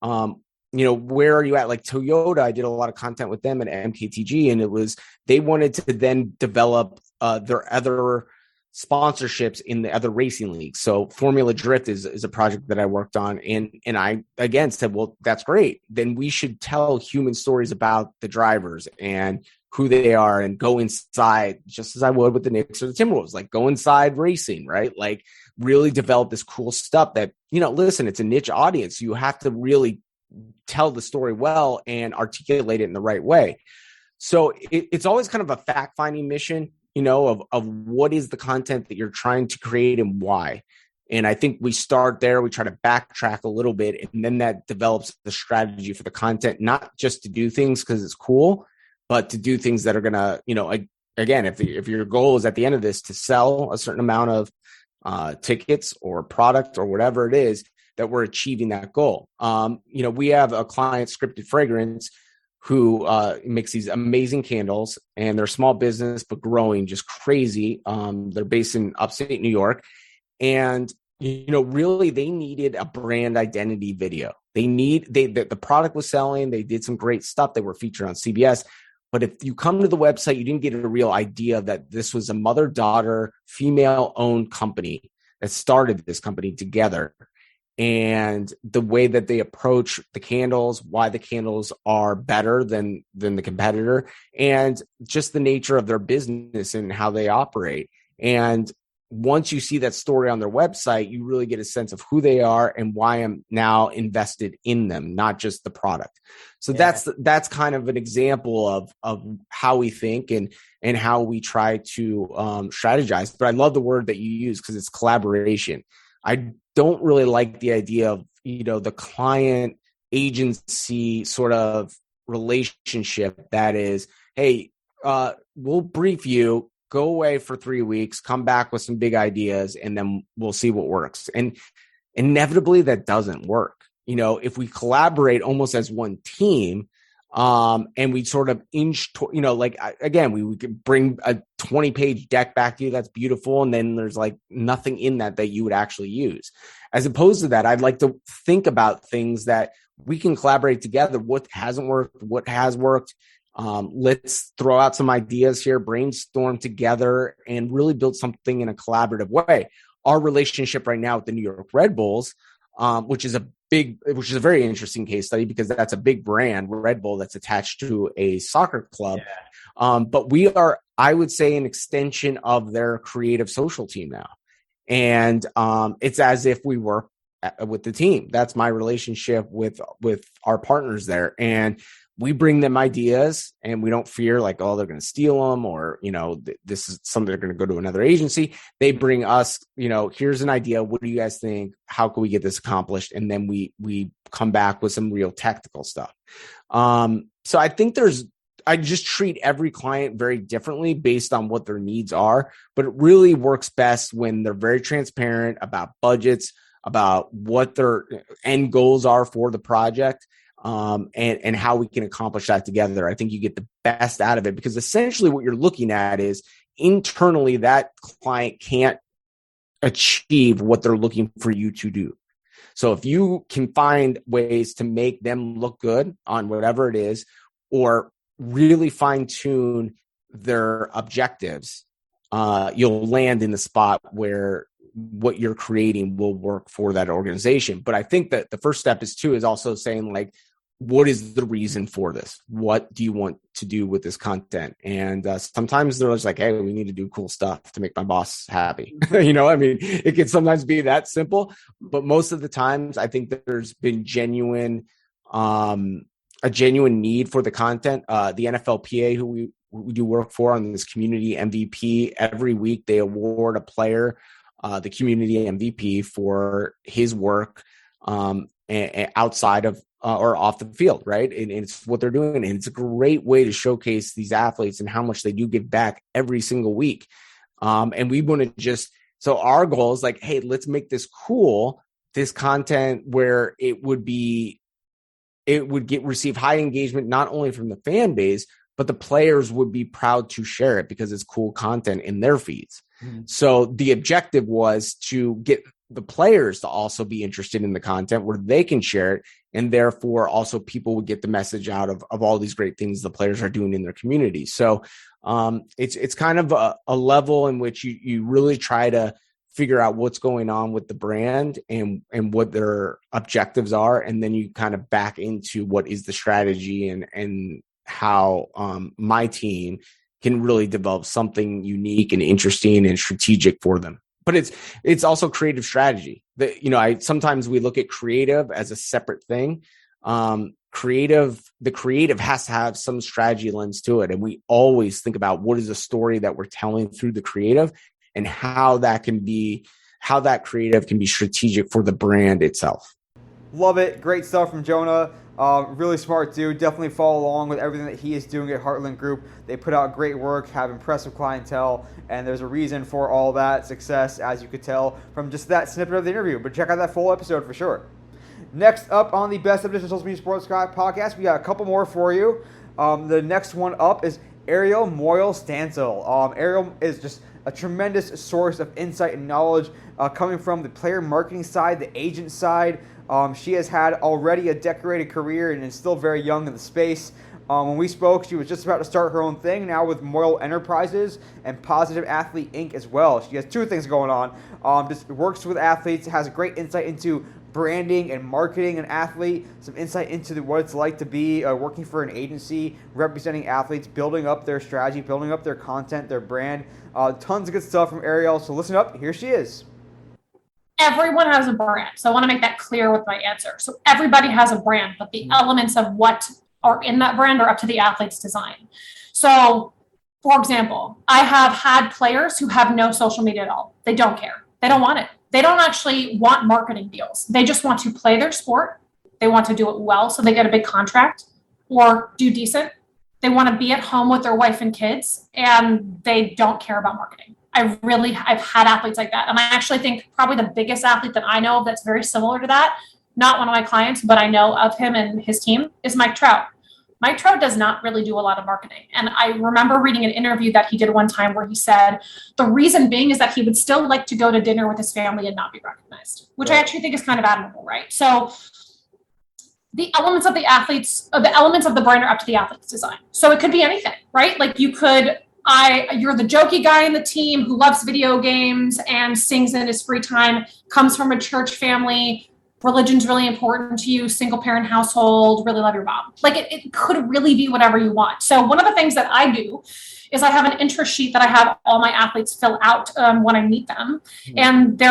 Where are you at? Like Toyota, I did a lot of content with them at MKTG, and they wanted to then develop their other sponsorships in the other racing leagues. So Formula Drift is a project that I worked on, and I again said, well, that's great. Then we should tell human stories about the drivers and who they are and go inside, just as I would with the Knicks or the Timberwolves, like go inside racing, right? Like really develop this cool stuff that, listen, it's a niche audience. You have to really tell the story well and articulate it in the right way. So it's always kind of a fact-finding mission, of what is the content that you're trying to create and why. And I think we start there, we try to backtrack a little bit, and then that develops the strategy for the content, not just to do things because it's cool, but to do things that are going to, again, if your goal is at the end of this to sell a certain amount of tickets or product or whatever it is, that we're achieving that goal. We have a client, Scripted Fragrance, who makes these amazing candles, and they're a small business, but growing just crazy. They're based in upstate New York. And, really they needed a brand identity video. The product was selling. They did some great stuff. They were featured on CBS. But if you come to the website, you didn't get a real idea that this was a mother-daughter, female-owned company that started this company together. And the way that they approach the candles, why the candles are better than the competitor, and just the nature of their business and how they operate. And once you see that story on their website, you really get a sense of who they are and why I'm now invested in them, not just the product. So that's kind of an example of how we think and how we try to strategize. But I love the word that you use because it's collaboration. I don't really like the idea of, the client agency sort of relationship that is, hey, we'll brief you, go away for 3 weeks, come back with some big ideas, and then we'll see what works. And inevitably that doesn't work. If we collaborate almost as one team, and we sort of inch, again, we could bring a 20-page deck back to you. That's beautiful. And then there's like nothing in that you would actually use. As opposed to that, I'd like to think about things that we can collaborate together. What hasn't worked, what has worked. Let's throw out some ideas here, brainstorm together, and really build something in a collaborative way. Our relationship right now with the New York Red Bulls, which is a very interesting case study because that's a big brand, Red Bull, that's attached to a soccer club. Yeah. But we are, I would say, an extension of their creative social team now. And it's as if we work with the team. That's my relationship with our partners there. And we bring them ideas and we don't fear like, oh, they're going to steal them or, this is something they're going to go to another agency. They bring us, here's an idea. What do you guys think? How can we get this accomplished? And then we come back with some real tactical stuff. So I think I just treat every client very differently based on what their needs are, but it really works best when they're very transparent about budgets, about what their end goals are for the project. And how we can accomplish that together. I think you get the best out of it because essentially what you're looking at is internally that client can't achieve what they're looking for you to do. So if you can find ways to make them look good on whatever it is, or really fine tune their objectives, you'll land in the spot where what you're creating will work for that organization. But I think that the first step is also saying like, what is the reason for this? What do you want to do with this content? And sometimes they're just like, hey, we need to do cool stuff to make my boss happy. It can sometimes be that simple, but most of the times I think that there's been a genuine need for the content. The NFLPA, who we do work for on this community MVP, every week they award a player the community MVP for his work outside of or off the field, right? And it's what they're doing. And it's a great way to showcase these athletes and how much they do give back every single week. And we want to so our goal is like, hey, let's make this cool, this content where it would receive high engagement, not only from the fan base, but the players would be proud to share it because it's cool content in their feeds. Mm-hmm. So the objective was to get the players to also be interested in the content where they can share it. And therefore also people would get the message out of all these great things the players are doing in their community. So it's kind of a level in which you really try to figure out what's going on with the brand and what their objectives are. And then you kind of back into what is the strategy and how my team can really develop something unique and interesting and strategic for them. But it's also creative strategy. Sometimes we look at creative as a separate thing. The creative has to have some strategy lens to it. And we always think about what is the story that we're telling through the creative and how that creative can be strategic for the brand itself. Love it. Great stuff from Jonah. Really smart dude. Definitely follow along with everything that he is doing at Heartland Group. They put out great work, have impressive clientele, and there's a reason for all that success, as you could tell from just that snippet of the interview. But check out that full episode for sure. Next up on the Best of Digital Social Media Sports podcast, we got a couple more for you. The next one up is Ariel Moyle-Stansel. Ariel is just a tremendous source of insight and knowledge coming from the player marketing side, the agent side. She has had already a decorated career and is still very young in the space. When we spoke, she was just about to start her own thing now with Moyle Enterprises and Positive Athlete Inc. as well. She has two things going on. Just works with athletes, has a great insight into branding and marketing an athlete, some insight into what it's like to be working for an agency, representing athletes, building up their strategy, building up their content, their brand. Tons of good stuff from Ariel. So listen up. Here she is. Everyone has a brand. So I want to make that clear with my answer. So everybody has a brand, but the elements of what are in that brand are up to the athlete's design. So, for example, I have had players who have no social media at all. They don't care. They don't want it. They don't actually want marketing deals. They just want to play their sport. They want to do it well so they get a big contract or do decent. They want to be at home with their wife and kids, and they don't care about marketing. I've had athletes like that. And I actually think probably the biggest athlete that I know of that's very similar to that, not one of my clients, but I know of him and his team, is Mike Trout. Mike Trout does not really do a lot of marketing. And I remember reading an interview that he did one time where he said the reason being is that he would still like to go to dinner with his family and not be recognized, which I actually think is kind of admirable, right? So the elements of the brand are up to the athlete's design. So it could be anything, right? Like you're the jokey guy in the team who loves video games and sings in his free time, comes from a church family, religion's really important to you, single parent household, really love your mom. Like it could really be whatever you want. So one of the things that I do is I have an interest sheet that I have all my athletes fill out when I meet them. Mm-hmm. And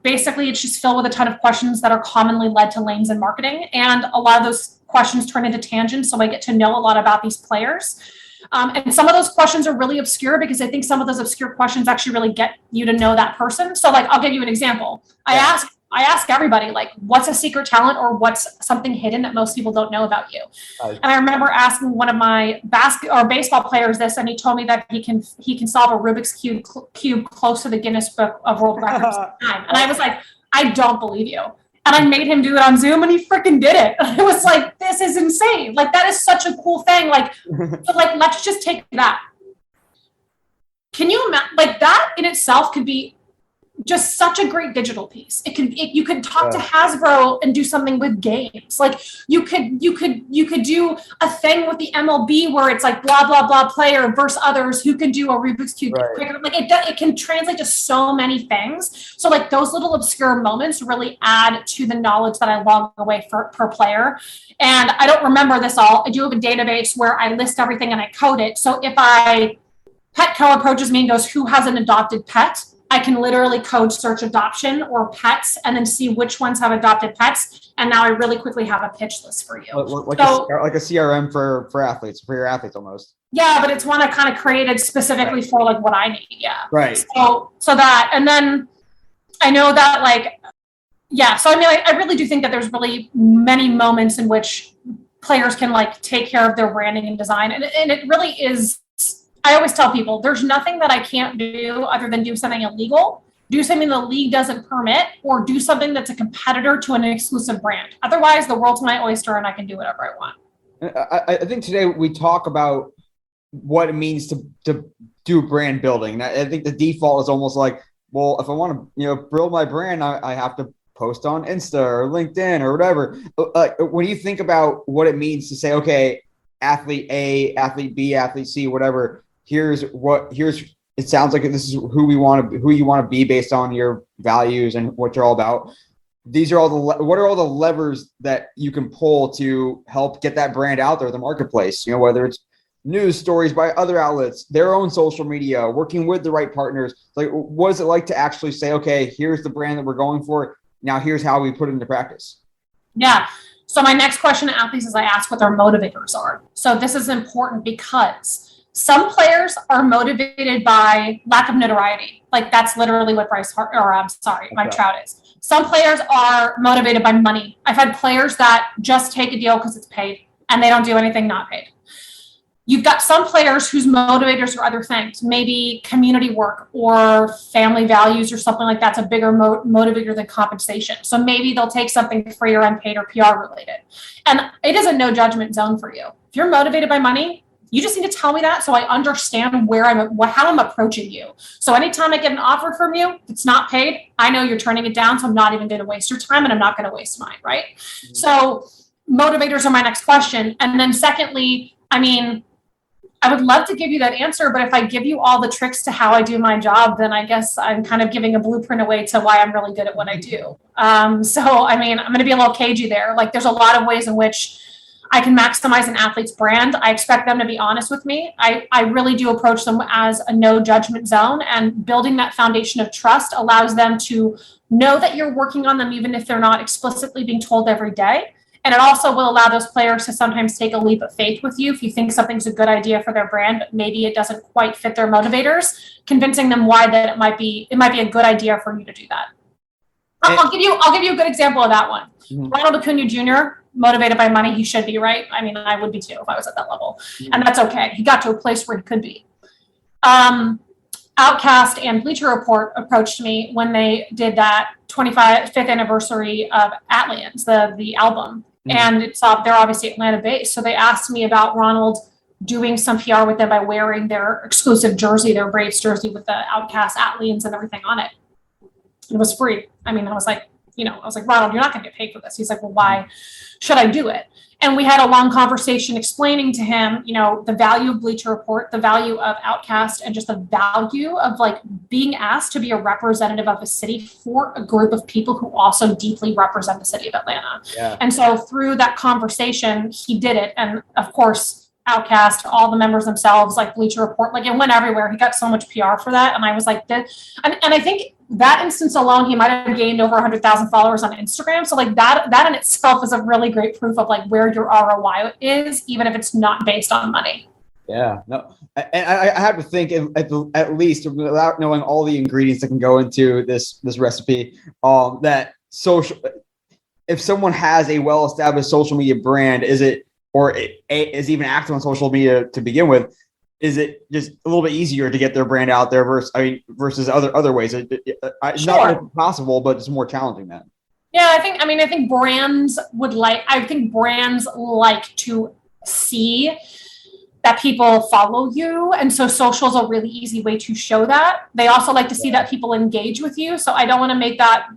it's just filled with a ton of questions that are commonly led to lanes in marketing. And a lot of those questions turn into tangents. So I get to know a lot about these players. And some of those questions are really obscure because I think some of those obscure questions actually really get you to know that person. So like, I'll give you an example. Yeah. I ask everybody, like, what's a secret talent or what's something hidden that most people don't know about you? And I remember asking one of my baseball players this, and he told me that he can solve a Rubik's cube close to the Guinness Book of World Records time. And I was like, I don't believe you. And I made him do it on Zoom, and he freaking did it. And I was like, this is insane. Like, that is such a cool thing. Like, so like, let's just take that. Can you imagine? Like, that in itself could be just such a great digital piece. You could talk to Hasbro and do something with games. Like you could do a thing with the MLB where it's like blah blah blah player versus others who can do a Rubik's cube. Right. Like it can translate to so many things. So like those little obscure moments really add to the knowledge that I log away per player. And I don't remember this all. I do have a database where I list everything and I code it. So if Petco approaches me and goes, "Who has an adopted pet?" I can literally code search adoption or pets and then see which ones have adopted pets. And now I really quickly have a pitch list for you. Like a CRM for athletes, for your athletes almost. Yeah, but it's one I kind of created specifically for like what I need. Yeah. Right. So that, and then I know that like, yeah. So I mean, I really do think that there's really many moments in which players can like take care of their branding and design. And it really is, I always tell people there's nothing that I can't do other than do something illegal, do something the league doesn't permit, or do something that's a competitor to an exclusive brand. Otherwise, the world's my oyster and I can do whatever I want. I think today we talk about what it means to do brand building. And I think the default is almost like, well, if I want to build my brand, I have to post on Insta or LinkedIn or whatever. When you think about what it means to say, okay, athlete A, athlete B, athlete C, whatever, it sounds like this is who you want to be based on your values and what you're all about. What are all the levers that you can pull to help get that brand out there in the marketplace? Whether it's news stories by other outlets, their own social media, working with the right partners. Like, what is it like to actually say, okay, here's the brand that we're going for. Now here's how we put it into practice. Yeah. So my next question to athletes is I ask what their motivators are. So this is important because some players are motivated by lack of notoriety. Like that's literally what Mike Trout is. Some players are motivated by money. I've had players that just take a deal because it's paid and they don't do anything not paid. You've got some players whose motivators are other things, maybe community work or family values or something like that's a bigger motivator than compensation. So maybe they'll take something free or unpaid or PR related. And it is a no judgment zone for you. If you're motivated by money, you just need to tell me that so I understand how I'm approaching you. So anytime I get an offer from you, if it's not paid, I know you're turning it down. So I'm not even going to waste your time and I'm not going to waste mine, right? Mm-hmm. So motivators are my next question. And then secondly, I would love to give you that answer, but if I give you all the tricks to how I do my job, then I guess I'm kind of giving a blueprint away to why I'm really good at what I do. I'm going to be a little cagey there. Like there's a lot of ways in which I can maximize an athlete's brand. I expect them to be honest with me. I really do approach them as a no judgment zone, and building that foundation of trust allows them to know that you're working on them, even if they're not explicitly being told every day. And it also will allow those players to sometimes take a leap of faith with you if you think something's a good idea for their brand, but maybe it doesn't quite fit their motivators, convincing them why that it might be a good idea for you to do that. I'll give you a good example of that one. Mm-hmm. Ronald Acuna Jr., motivated by money, he should be, right? I would be too if I was at that level. Mm-hmm. And that's okay. He got to a place where he could be. Outcast and Bleacher Report approached me when they did that 25th anniversary of Atlians, the album. Mm-hmm. And they're obviously Atlanta based. So they asked me about Ronald doing some PR with them by wearing their exclusive jersey, their Braves jersey with the Outcast Atlians and everything on it. It was free. I was like, Ronald, you're not going to get paid for this. He's like, well, why should I do it? And we had a long conversation explaining to him, the value of Bleacher Report, the value of Outcast, and just the value of being asked to be a representative of a city for a group of people who also deeply represent the city of Atlanta. Yeah. And so through that conversation, he did it. And of course, Outcast, all the members themselves, Bleacher Report, it went everywhere. He got so much PR for that. And I was like, and I think that instance alone, he might have gained over 100,000 followers on Instagram. So that in itself is a really great proof of where your ROI is, even if it's not based on money. Yeah, no, and I have to think at least without knowing all the ingredients that can go into this recipe, that if someone has a well-established social media brand, is even active on social media to begin with, is it just a little bit easier to get their brand out there versus other ways? Sure. Not impossible, but it's more challenging then. Yeah, I think brands like to see that people follow you. And so social is a really easy way to show that. They also like to see that people engage with you. So I don't want to make that,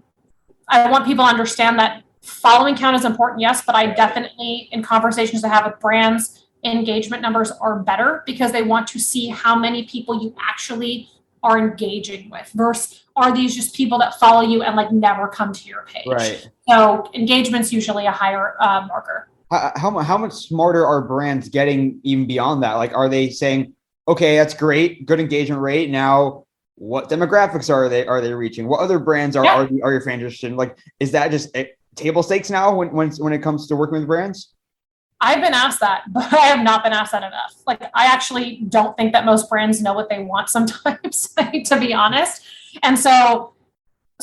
I want people to understand that following count is important, yes, but I definitely, in conversations I have with brands, engagement numbers are better because they want to see how many people you actually are engaging with versus are these just people that follow you and never come to your page. Right. So engagement's usually a higher marker. How much smarter are brands getting even beyond that? Are they saying, okay, that's great, good engagement rate. Now what demographics are they reaching? What other brands are your fans interested in? Is that just table stakes now when it comes to working with brands? I've been asked that, but I have not been asked that enough. I actually don't think that most brands know what they want sometimes, to be honest. And so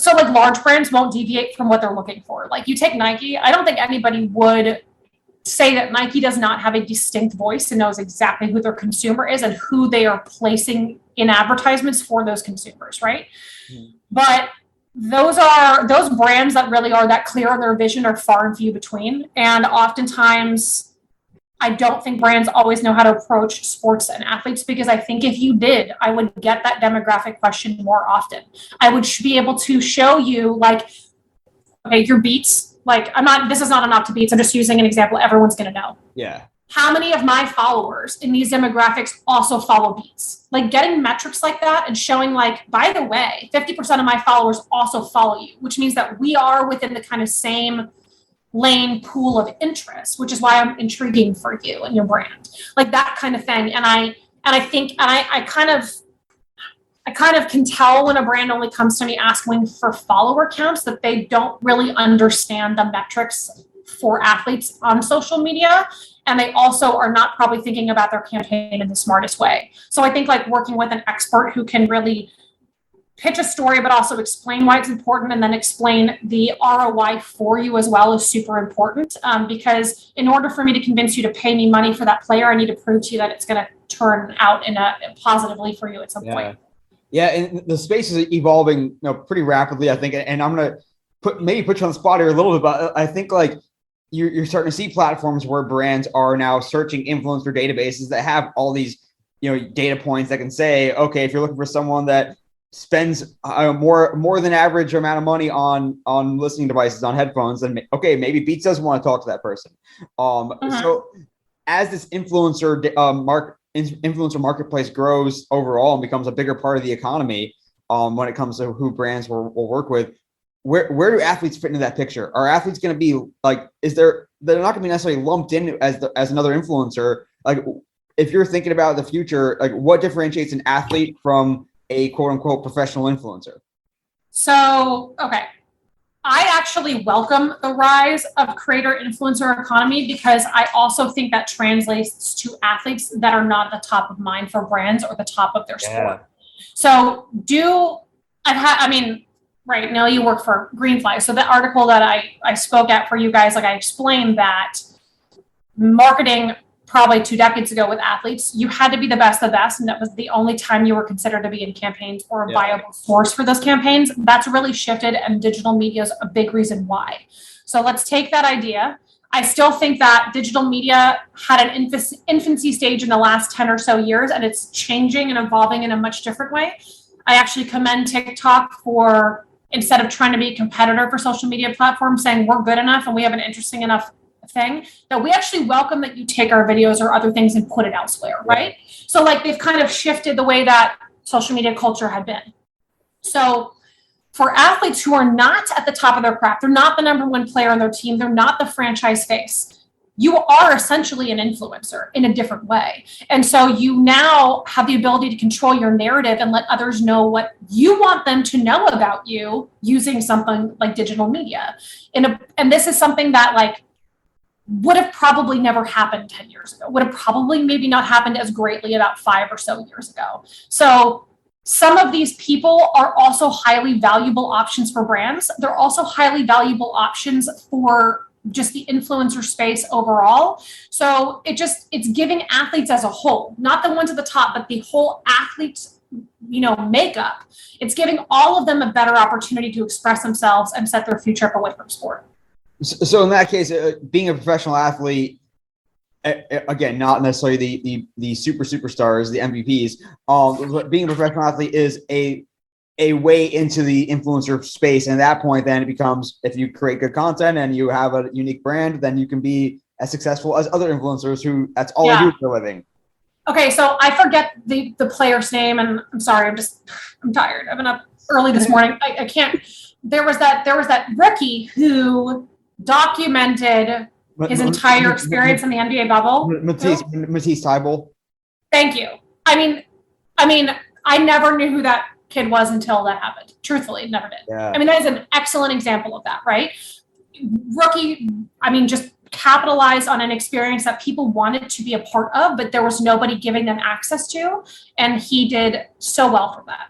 large brands won't deviate from what they're looking for. You take Nike, I don't think anybody would say that Nike does not have a distinct voice and knows exactly who their consumer is and who they are placing in advertisements for those consumers, right? Mm-hmm. But those brands that really are that clear on their vision are far and few between. And oftentimes, I don't think brands always know how to approach sports and athletes because I think if you did, I would get that demographic question more often. I would be able to show you okay, your beats. This is not enough to beats. I'm just using an example everyone's going to know. Yeah. How many of my followers in these demographics also follow beats? Getting metrics like that and showing by the way, 50% of my followers also follow you, which means that we are within the kind of same lane pool of interest, which is why I'm intriguing for you and your brand, like that kind of thing. And I kind of can tell when a brand only comes to me asking for follower counts that they don't really understand the metrics for athletes on social media. And they also are not probably thinking about their campaign in the smartest way. So I think like working with an expert who can really pitch a story, but also explain why it's important and then explain the ROI for you as well is super important. Because in order for me to convince you to pay me money for that player, I need to prove to you that it's going to turn out positively for you at some point. Yeah, and the space is evolving, pretty rapidly, I think. And I'm gonna put you on the spot here a little bit, but I think like you're starting to see platforms where brands are now searching influencer databases that have all these, data points that can say, okay, if you're looking for someone that spends more than average amount of money on listening devices, on headphones, then okay, maybe Beats doesn't want to talk to that person. So as this influencer marketplace grows overall and becomes a bigger part of the economy, when it comes to who brands will work with, where do athletes fit into that picture? Are athletes going to be like, they're not going to be necessarily lumped in as another influencer? Like, if you're thinking about the future, like what differentiates an athlete from a quote unquote professional influencer? So, okay. I actually welcome the rise of creator influencer economy because I also think that translates to athletes that are not at the top of mind for brands or the top of their sport. So right now you work for Greenfly. So the article that I spoke at for you guys, like I explained that marketing probably 2 decades ago with athletes, you had to be the best of the best. And that was the only time you were considered to be in campaigns or a viable source for those campaigns. That's really shifted, and digital media is a big reason why. So let's take that idea. I still think that digital media had an infancy stage in the last 10 or so years, and it's changing and evolving in a much different way. I actually commend TikTok for, instead of trying to be a competitor for social media platforms, saying we're good enough and we have an interesting enough thing that we actually welcome that you take our videos or other things and put it elsewhere, right? So like they've kind of shifted the way that social media culture had been. So for athletes who are not at the top of their craft, they're not the number one player on their team, they're not the franchise face, you are essentially an influencer in a different way. And so you now have the ability to control your narrative and let others know what you want them to know about you using something like digital media. And this is something that like would have probably never happened 10 years ago, would have probably maybe not happened as greatly about 5 or so years ago. So some of these people are also highly valuable options for brands. They're also highly valuable options for just the influencer space overall. So it's giving athletes as a whole, not the ones at the top, but the whole athletes, makeup. It's giving all of them a better opportunity to express themselves and set their future up away from sport. So in that case, being a professional athlete, again, not necessarily the superstars, the MVPs, but being a professional athlete is a way into the influencer space. And at that point, then it becomes, if you create good content and you have a unique brand, then you can be as successful as other influencers who that's all they do for a living. Okay, so I forget the player's name, and I'm sorry, I'm tired. I've been up early this morning. I can't. There was that rookie who documented his entire experience in the NBA bubble. Matisse Thybulle. Thank you. I mean, I never knew who that kid was until that happened. Truthfully, never did. Yeah. I mean, that is an excellent example of that, right? Rookie, just capitalized on an experience that people wanted to be a part of, but there was nobody giving them access to, and he did so well for that.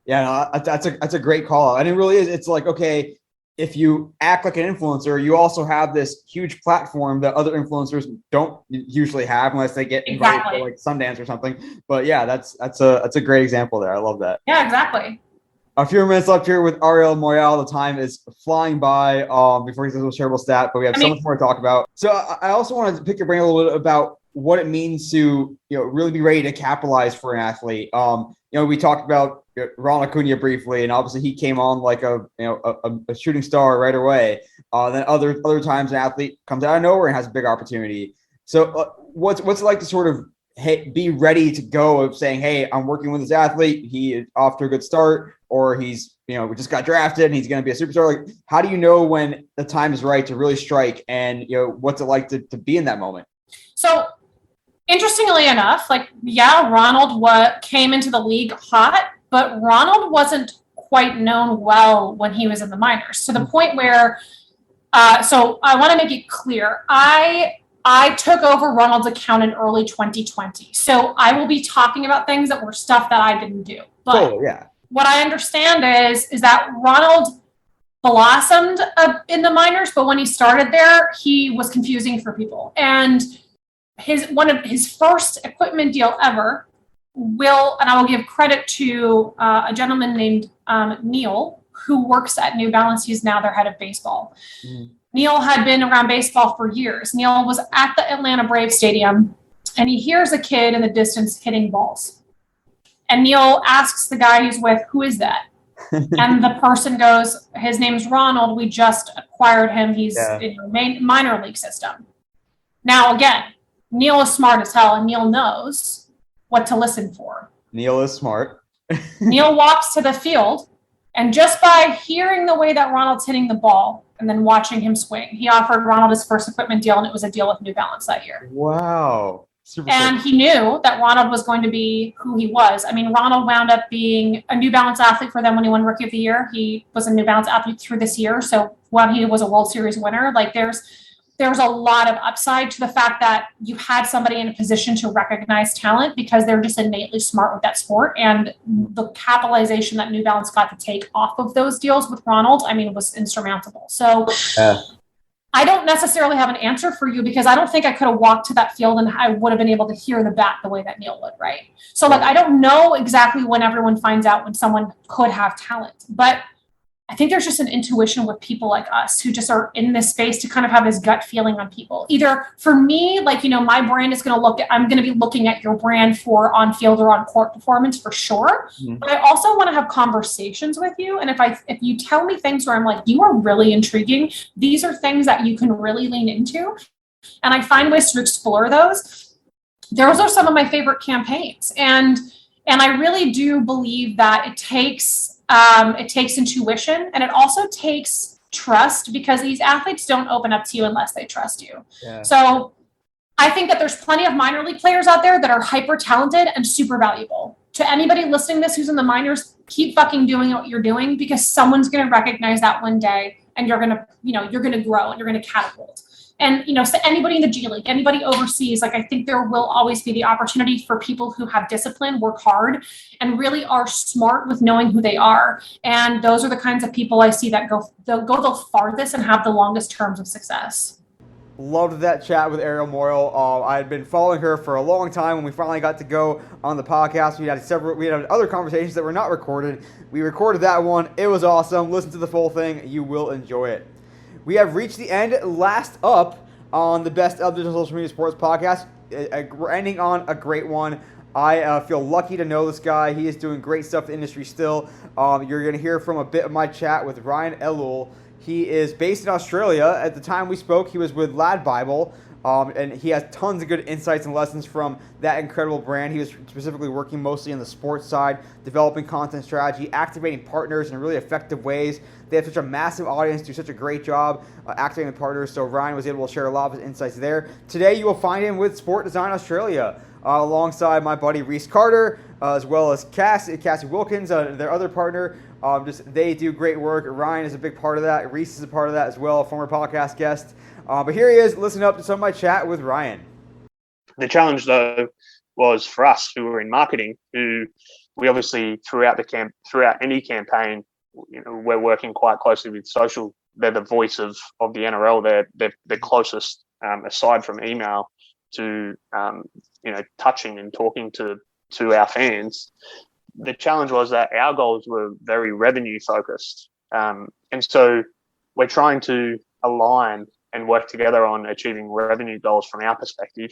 Yeah, that's a great call. And it really is. It's like, okay, if you act like an influencer, you also have this huge platform that other influencers don't usually have unless they get invited to like Sundance or something. But yeah, that's a great example there. I love that. Yeah, exactly. A few minutes left here with Ariel Moyal. The time is flying by before he says a terrible stat, but we have so much more to talk about. So I also wanted to pick your brain a little bit about what it means to really be ready to capitalize for an athlete. We talked about Ronald Acuna briefly, and obviously he came on like a shooting star right away. Then other times an athlete comes out of nowhere and has a big opportunity. So what's it like to sort of hey, be ready to go of saying, hey, I'm working with this athlete. He is off to a good start, or he's, we just got drafted and he's going to be a superstar. Like, how do you know when the time is right to really strike, and, what's it like to be in that moment? So interestingly enough, Ronald came into the league hot, but Ronald wasn't quite known well when he was in the minors, to the point where, so I want to make it clear, I took over Ronald's account in early 2020. So I will be talking about things that were stuff that I didn't do. But what I understand is that Ronald blossomed in the minors, but when he started there, he was confusing for people. And one of his first equipment deal ever and I will give credit to a gentleman named Neil, who works at New Balance. He's now their head of baseball. Mm-hmm. Neil had been around baseball for years. Neil was at the Atlanta Braves stadium, and he hears a kid in the distance hitting balls. And Neil asks the guy he's with, who is that? And the person goes, his name's Ronald. We just acquired him. He's in the minor league system. Now, again, Neil is smart as hell, and Neil knows what to listen for. Neil is smart. Neil walks to the field, and just by hearing the way that Ronald's hitting the ball and then watching him swing, he offered Ronald his first equipment deal, and it was a deal with New Balance that year. Wow. Super and cool. He knew that Ronald was going to be who he was. I mean, Ronald wound up being a New Balance athlete for them when he won Rookie of the Year. He was a New Balance athlete through this year. So when he was a World Series winner, there's a lot of upside to the fact that you had somebody in a position to recognize talent because they're just innately smart with that sport. And the capitalization that New Balance got to take off of those deals with Ronald, was insurmountable. So I don't necessarily have an answer for you because I don't think I could have walked to that field and I would have been able to hear the bat the way that Neil would, right? So I don't know exactly when everyone finds out when someone could have talent, but I think there's just an intuition with people like us who just are in this space to kind of have this gut feeling on people. Either for me, my brand is I'm going to be looking at your brand for on field or on court performance for sure. Mm-hmm. But I also want to have conversations with you. And if you tell me things where I'm like, you are really intriguing, these are things that you can really lean into. And I find ways to explore those. Those are some of my favorite campaigns. And I really do believe that it takes intuition, and it also takes trust, because these athletes don't open up to you unless they trust you. Yeah. So I think that there's plenty of minor league players out there that are hyper talented and super valuable. To anybody listening to this who's in the minors, keep fucking doing what you're doing, because someone's going to recognize that one day, and you're going to grow and you're going to catapult. And, so anybody in the G League, anybody overseas, I think there will always be the opportunity for people who have discipline, work hard, and really are smart with knowing who they are. And those are the kinds of people I see that go the farthest and have the longest terms of success. Loved that chat with Ariel Moyle. I had been following her for a long time. When we finally got to go on the podcast, we had other conversations that were not recorded. We recorded that one. It was awesome. Listen to the full thing. You will enjoy it. We have reached the end. Last up on the Best of Digital Social Media Sports podcast. We're ending on a great one. I feel lucky to know this guy. He is doing great stuff in the industry still. You're going to hear from a bit of my chat with Ryan Elul. He is based in Australia. At the time we spoke, he was with LADbible. And he has tons of good insights and lessons from that incredible brand. He was specifically working mostly on the sports side, developing content strategy, activating partners in really effective ways. They have such a massive audience, do such a great job activating partners, so Ryan was able to share a lot of his insights there. Today you will find him with Sport Design Australia, alongside my buddy Reese Carter, as well as Cassie Wilkins, their other partner. They do great work. Ryan is a big part of that. Reese is a part of that as well, a former podcast guest. But here he is, listening up to some of my chat with Ryan. The challenge, though, was for us who were in marketing, who we obviously throughout any campaign, we're working quite closely with social. They're the voice of the NRL. They're the closest, aside from email, to touching and talking to our fans. The challenge was that our goals were very revenue focused, and so we're trying to align and work together on achieving revenue goals from our perspective.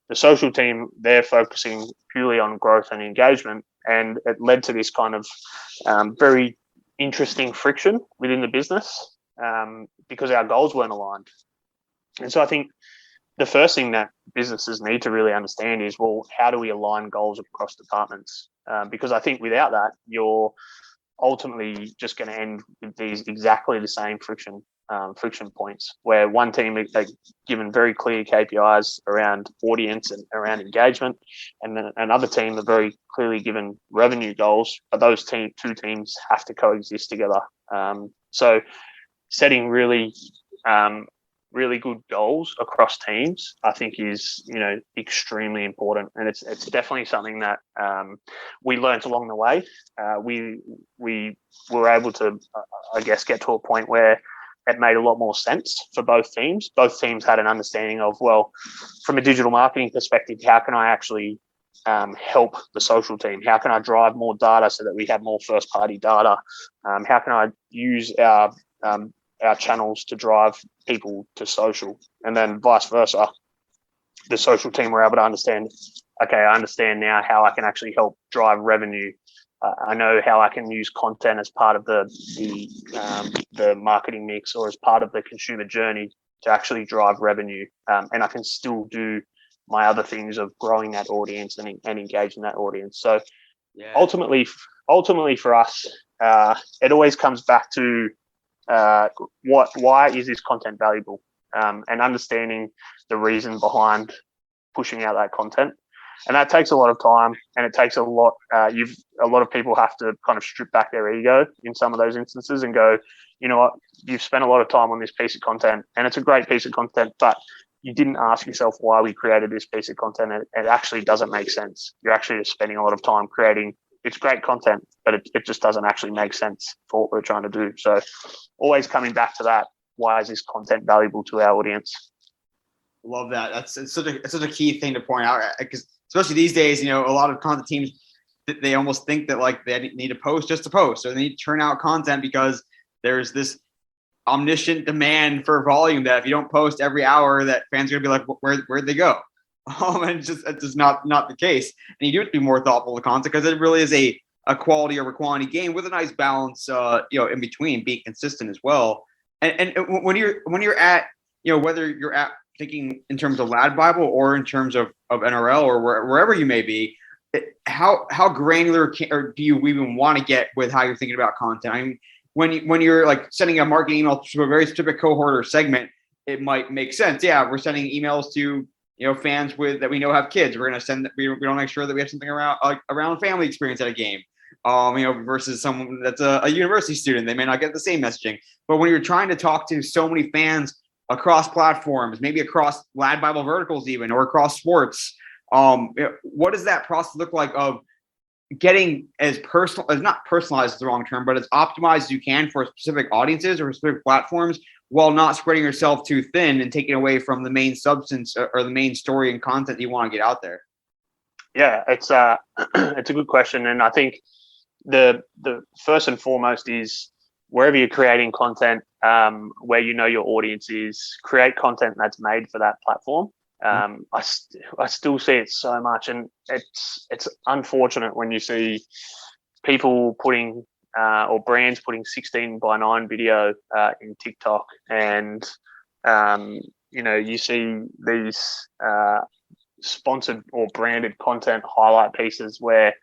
The social team, they're focusing purely on growth and engagement, and it led to this kind of very interesting friction within the business because our goals weren't aligned. And so I think the first thing that businesses need to really understand is, well, how do we align goals across departments? Because I think without that, you're ultimately just going to end with these exactly the same friction points, where one team are given very clear KPIs around audience and around engagement, and then another team are very clearly given revenue goals, but those two teams have to coexist together. So setting really good goals across teams, I think, is extremely important, and it's definitely something that we learned along the way. We were able to, I guess, get to a point where it made a lot more sense for both teams. Both teams had an understanding of, well, from a digital marketing perspective, how can I actually help the social team? How can I drive more data so that we have more first-party data? How can I use our channels to drive people to social? And then vice versa, the social team were able to understand, okay, I understand now how I can actually help drive revenue. I know how I can use content as part of the marketing mix, or as part of the consumer journey, to actually drive revenue. And I can still do my other things of growing that audience and engaging that audience. So ultimately for us, it always comes back to why is this content valuable, and understanding the reason behind pushing out that content. And that takes a lot of time, and it takes a lot. A lot of people have to kind of strip back their ego in some of those instances and go, you know what, you've spent a lot of time on this piece of content, and it's a great piece of content, but you didn't ask yourself why we created this piece of content. It actually doesn't make sense. You're actually just spending a lot of time creating. It's great content, but it just doesn't actually make sense for what we're trying to do. So always coming back to that, why is this content valuable to our audience? Love that. It's such a key thing to point out, because especially these days, a lot of content teams, they almost think that like they need to post just to post, or they need to churn out content because there's this omniscient demand for volume that if you don't post every hour, that fans are gonna be like, where'd they go? And it's just not the case. And you do have to be more thoughtful of the content, because it really is a quality over quantity game with a nice balance, in between, being consistent as well. And when you're at, whether you're at thinking in terms of LADbible or in terms of NRL or wherever you may be, how granular do you even want to get with how you're thinking about content? I mean, when you're like sending a marketing email to a very specific cohort or segment, it might make sense. Yeah, we're sending emails to fans that we know have kids. We're going to send. We want to make sure that we have something around family experience at a game. Versus someone that's a university student, they may not get the same messaging. But when you're trying to talk to so many fans across platforms, maybe across LADbible verticals even, or across sports, what does that process look like of getting as not personalized is the wrong term, but as optimized as you can for specific audiences or specific platforms, while not spreading yourself too thin and taking away from the main substance or the main story and content you want to get out there? Yeah, it's a good question. And I think the first and foremost is, wherever you're creating content, where your audience is, create content that's made for that platform. I still see it so much, and it's unfortunate when you see people putting or brands putting 16:9 video in TikTok, and you see these sponsored or branded content highlight pieces where,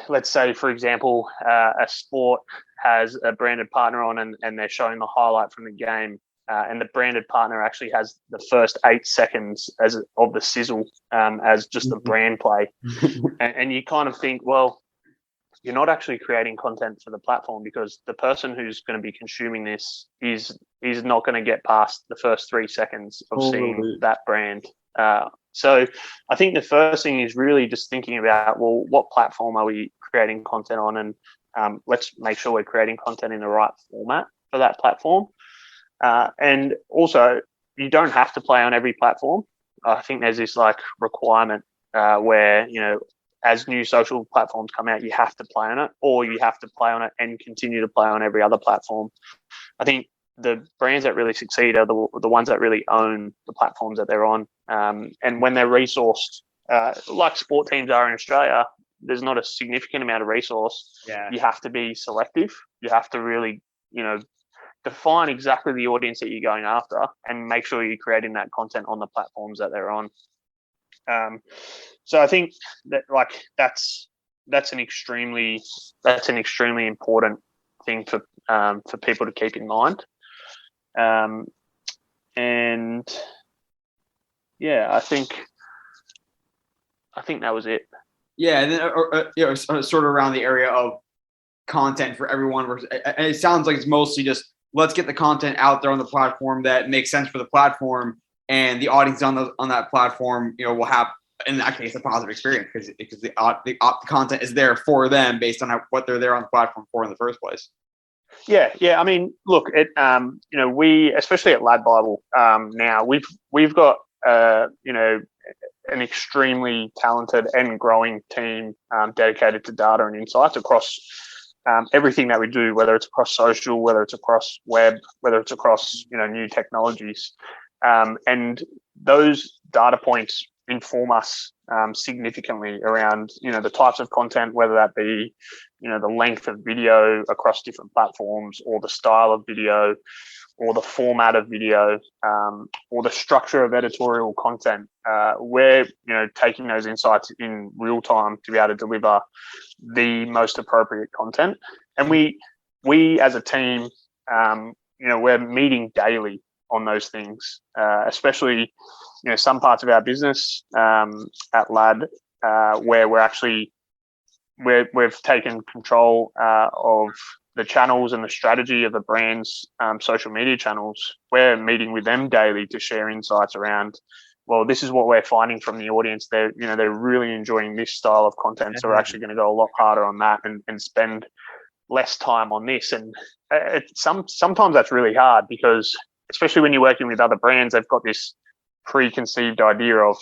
let's say, for example, a sport has a branded partner on, and they're showing the highlight from the game, and the branded partner actually has the first 8 seconds of the sizzle as just the brand play. And you kind of think, well, you're not actually creating content for the platform, because the person who's going to be consuming this is not going to get past the first 3 seconds of seeing that brand. So I think the first thing is really just thinking about, well, what platform are we creating content on? And let's make sure we're creating content in the right format for that platform. And also, you don't have to play on every platform. I think there's this requirement where, as new social platforms come out, you have to play on it, or you have to play on it and continue to play on every other platform. I think the brands that really succeed are the ones that really own the platforms that they're on. And when they're resourced, like sport teams are in Australia, there's not a significant amount of resource. Yeah. You have to be selective. You have to really, define exactly the audience that you're going after, and make sure you're creating that content on the platforms that they're on. So I think that that's an extremely important thing for people to keep in mind. And yeah, I think that was it. Yeah, and then sort of around the area of content for everyone. And it sounds like it's mostly just let's get the content out there on the platform that makes sense for the platform, and the audience on that platform, will have, in that case, a positive experience because the content is there for them based on what they're there on the platform for in the first place. Yeah. I mean, look, we, especially at LADbible, now we've got an extremely talented and growing team dedicated to data and insights across everything that we do, whether it's across social, whether it's across web, whether it's across new technologies, and those data points inform us significantly around the types of content, whether that be the length of video across different platforms, or the style of video, or the format of video, or the structure of editorial content. We're taking those insights in real time to be able to deliver the most appropriate content. And we as a team, we're meeting daily on those things, especially some parts of our business at LAD, where we've taken control of the channels and the strategy of the brand's social media channels. We're meeting with them daily to share insights around, well, this is what we're finding from the audience. They're really enjoying this style of content, so we're actually going to go a lot harder on that and spend less time on this. And sometimes that's really hard, because especially when you're working with other brands, they've got this preconceived idea of,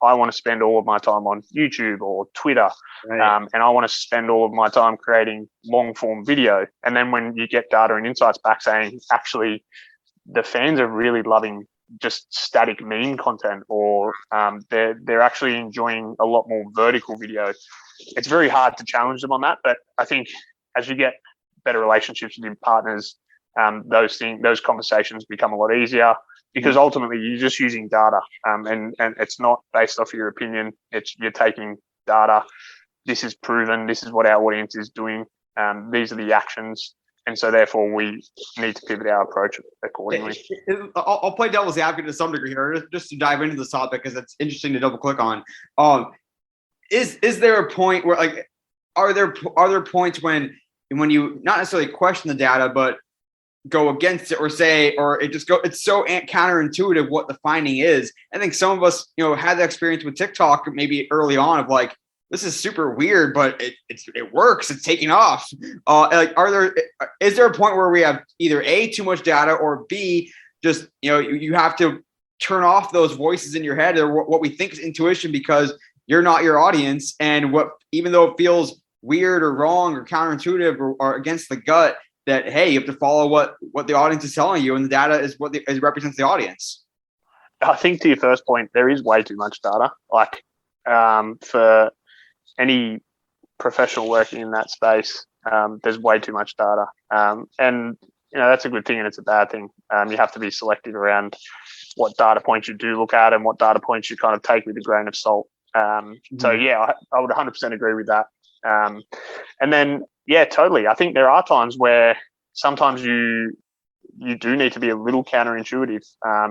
I want to spend all of my time on YouTube or Twitter, right. And I want to spend all of my time creating long form video. And then when you get data and insights back saying, actually, the fans are really loving just static meme content, or they're actually enjoying a lot more vertical video, it's very hard to challenge them on that. But I think as you get better relationships with your partners, those conversations become a lot easier, because ultimately you're just using data, and it's not based off your opinion. You're taking data. This is proven. This is what our audience is doing. These are the actions, and so therefore we need to pivot our approach accordingly. I'll play devil's advocate to some degree here, just to dive into this topic, because it's interesting to double click on. Is there a point where, like, are there points when you not necessarily question the data, but go against it, or it's so counterintuitive what the finding is? I think some of us, had the experience with TikTok maybe early on of like, this is super weird, but it works. It's taking off. Is there a point where we have either A, too much data, or B, just, you have to turn off those voices in your head, or what we think is intuition, because you're not your audience, and even though it feels weird or wrong or counterintuitive or against the gut, that, hey, you have to follow what the audience is telling you, and the data is what represents the audience. I think to your first point, there is way too much data. Like, for any professional working in that space, there's way too much data. And that's a good thing and it's a bad thing. You have to be selective around what data points you do look at and what data points you kind of take with a grain of salt. So yeah, I would 100% agree with that. And then, yeah, totally. I think there are times where sometimes you do need to be a little counterintuitive.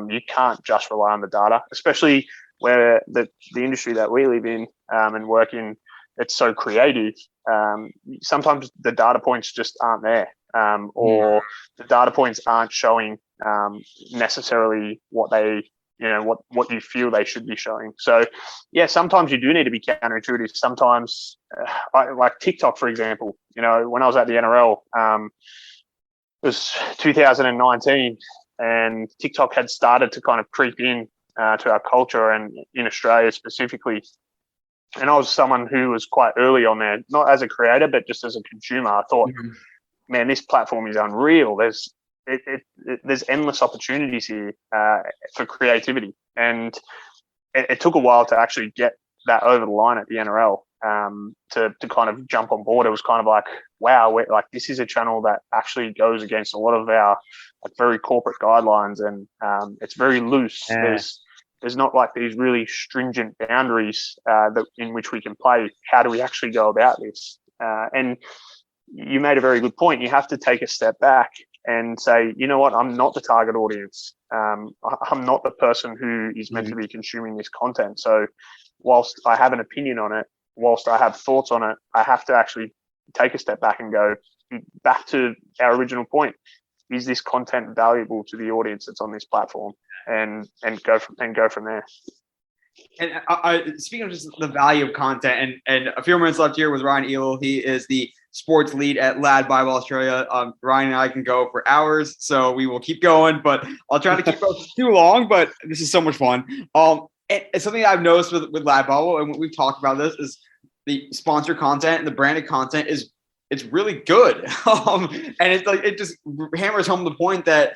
You can't just rely on the data, especially where the industry that we live in and work in, it's so creative. Sometimes the data points just aren't there, or the data points aren't showing necessarily what they, what you feel they should be showing. So yeah, sometimes you do need to be counterintuitive. Sometimes, like TikTok, for example, when I was at the NRL, it was 2019, and TikTok had started to kind of creep in to our culture, and in Australia specifically. And I was someone who was quite early on there, not as a creator, but just as a consumer. I thought, man, this platform is unreal. There's endless opportunities here for creativity. And it took a while to actually get that over the line at the NRL. to kind of jump on board. It was kind of like, wow, like this is a channel that actually goes against a lot of our like very corporate guidelines, and it's very loose. Yeah. There's not like these really stringent boundaries that in which we can play. How do we actually go about this? And you made a very good point. You have to take a step back and say, you know what, I'm not the target audience. I'm not the person who is meant to be consuming this content. So whilst I have an opinion on it, whilst I have thoughts on it, I have to actually take a step back and go back to our original point. Is this content valuable to the audience that's on this platform? And go from there. And I speaking of just the value of content, and a few minutes left here with Ryan Elo. He is the sports lead at LADbible Australia. Ryan and I can go for hours, so we will keep going, but I'll try to keep going too long. But this is so much fun. And something I've noticed with LADbible, and we've talked about this, is the sponsor content and the branded content it's really good. And it's like it just hammers home the point that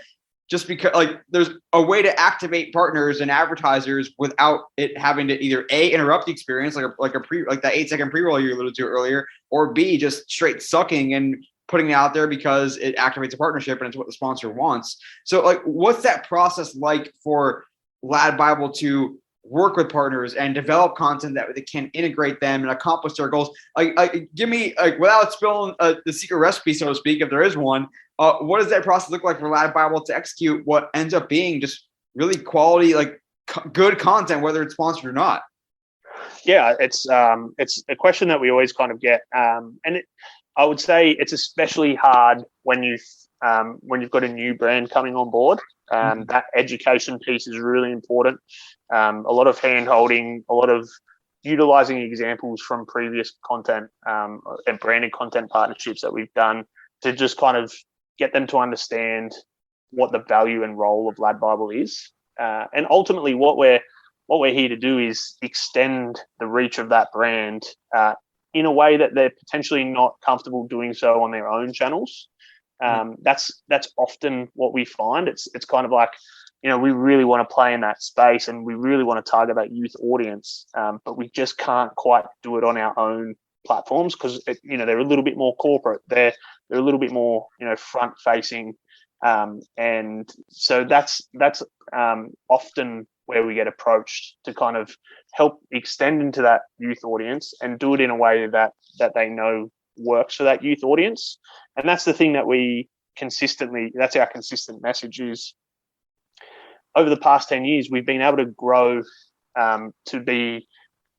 just because like there's a way to activate partners and advertisers without it having to either A, interrupt the experience, like that 8-second pre-roll you alluded to earlier, or B, just straight sucking and putting it out there because it activates a partnership and it's what the sponsor wants. So like what's that process like for LADbible to work with partners and develop content that they can integrate them and accomplish their goals? Give me, without spilling the secret recipe, so to speak, if there is one, what does that process look like for LADbible to execute what ends up being just really quality, good content, whether it's sponsored or not? Yeah, it's a question that we always kind of get, and I would say it's especially hard when you've got a new brand coming on board. That education piece is really important. A lot of hand-holding, a lot of utilizing examples from previous content and branded content partnerships that we've done to just kind of get them to understand what the value and role of LADbible is. And ultimately what we're here to do is extend the reach of that brand in a way that they're potentially not comfortable doing so on their own channels. That's often what we find. It's kind of like, we really want to play in that space and we really want to target that youth audience, but we just can't quite do it on our own platforms because they're a little bit more corporate. They're a little bit more front facing, and so that's often where we get approached to kind of help extend into that youth audience and do it in a way that they know works for that youth audience. And that's the thing that that's our consistent message is over the past 10 years, we've been able to grow to be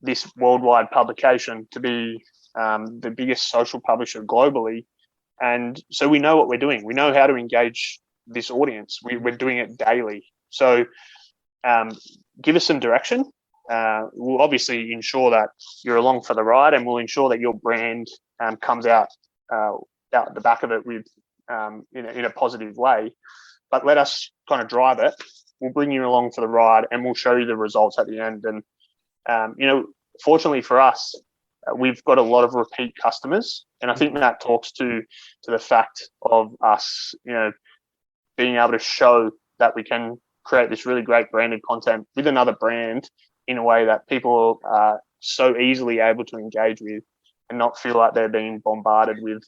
this worldwide publication, to be the biggest social publisher globally. And so we know what we're doing. We know how to engage this audience. We're doing it daily. So give us some direction. We'll obviously ensure that you're along for the ride, and we'll ensure that your brand comes out the back of it with in a positive way. But let us kind of drive it. We'll bring you along for the ride, and we'll show you the results at the end. And fortunately for us, we've got a lot of repeat customers, and I think that talks to the fact of us, being able to show that we can create this really great branded content with another brand in a way that people are so easily able to engage with and not feel like they're being bombarded with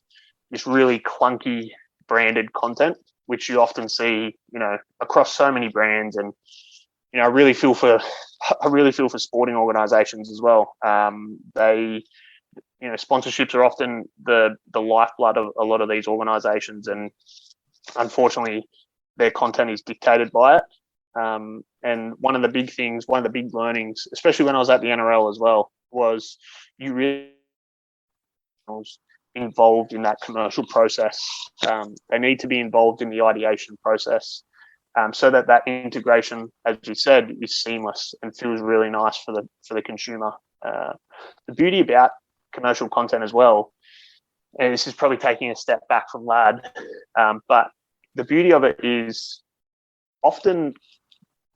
this really clunky branded content, which you often see, across so many brands. And, I really feel for sporting organizations as well. Sponsorships are often the lifeblood of a lot of these organizations. And unfortunately, their content is dictated by it. And one of the big learnings, especially when I was at the NRL as well, was you really involved in that commercial process. They need to be involved in the ideation process, so that integration, as you said, is seamless and feels really nice for the consumer. The beauty about commercial content as well, and this is probably taking a step back from LAD, but the beauty of it is often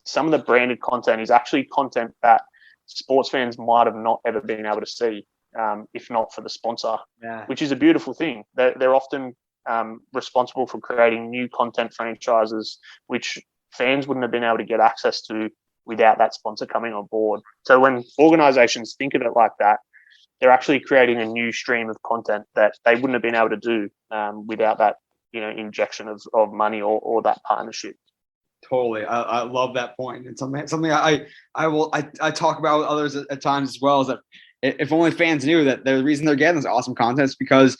some of the branded content is actually content that sports fans might have not ever been able to see, if not for the sponsor, which is a beautiful thing. They're often responsible for creating new content franchises, which fans wouldn't have been able to get access to without that sponsor coming on board. So when organizations think of it like that, they're actually creating a new stream of content that they wouldn't have been able to do without that, injection of money or that partnership. Totally. I love that point. And something I talk about with others at times as well, is that if only fans knew that the reason they're getting this awesome content is because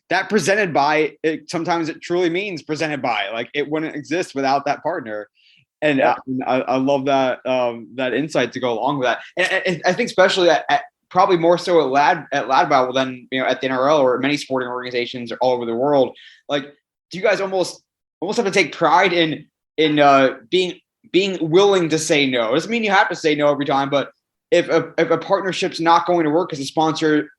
that presented by it, sometimes it truly means presented by, like it wouldn't exist without that partner. And Yeah. I love that that insight to go along with that. And I think especially at probably more so at LADbible than at the NRL or many sporting organizations all over the world. Like, do you guys almost have to take pride in being willing to say no? It doesn't mean you have to say no every time, but if a partnership's not going to work because the sponsor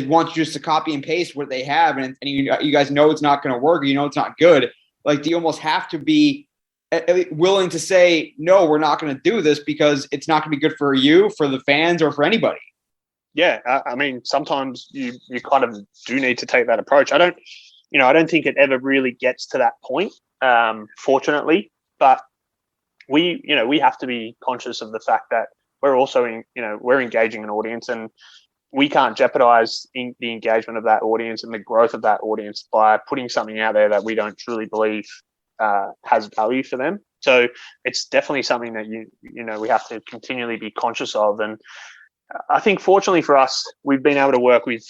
wants you just to copy and paste what they have, and you guys know it's not going to work, or it's not good, like, do you almost have to be willing to say, no, we're not going to do this because it's not going to be good for you, for the fans, or for anybody? Yeah, I mean, sometimes you kind of do need to take that approach. I don't think it ever really gets to that point, fortunately, but we have to be conscious of the fact that we're also we're engaging an audience, and we can't jeopardize the engagement of that audience and the growth of that audience by putting something out there that we don't truly believe has value for them. So it's definitely something that we have to continually be conscious of. And I think fortunately for us, we've been able to work with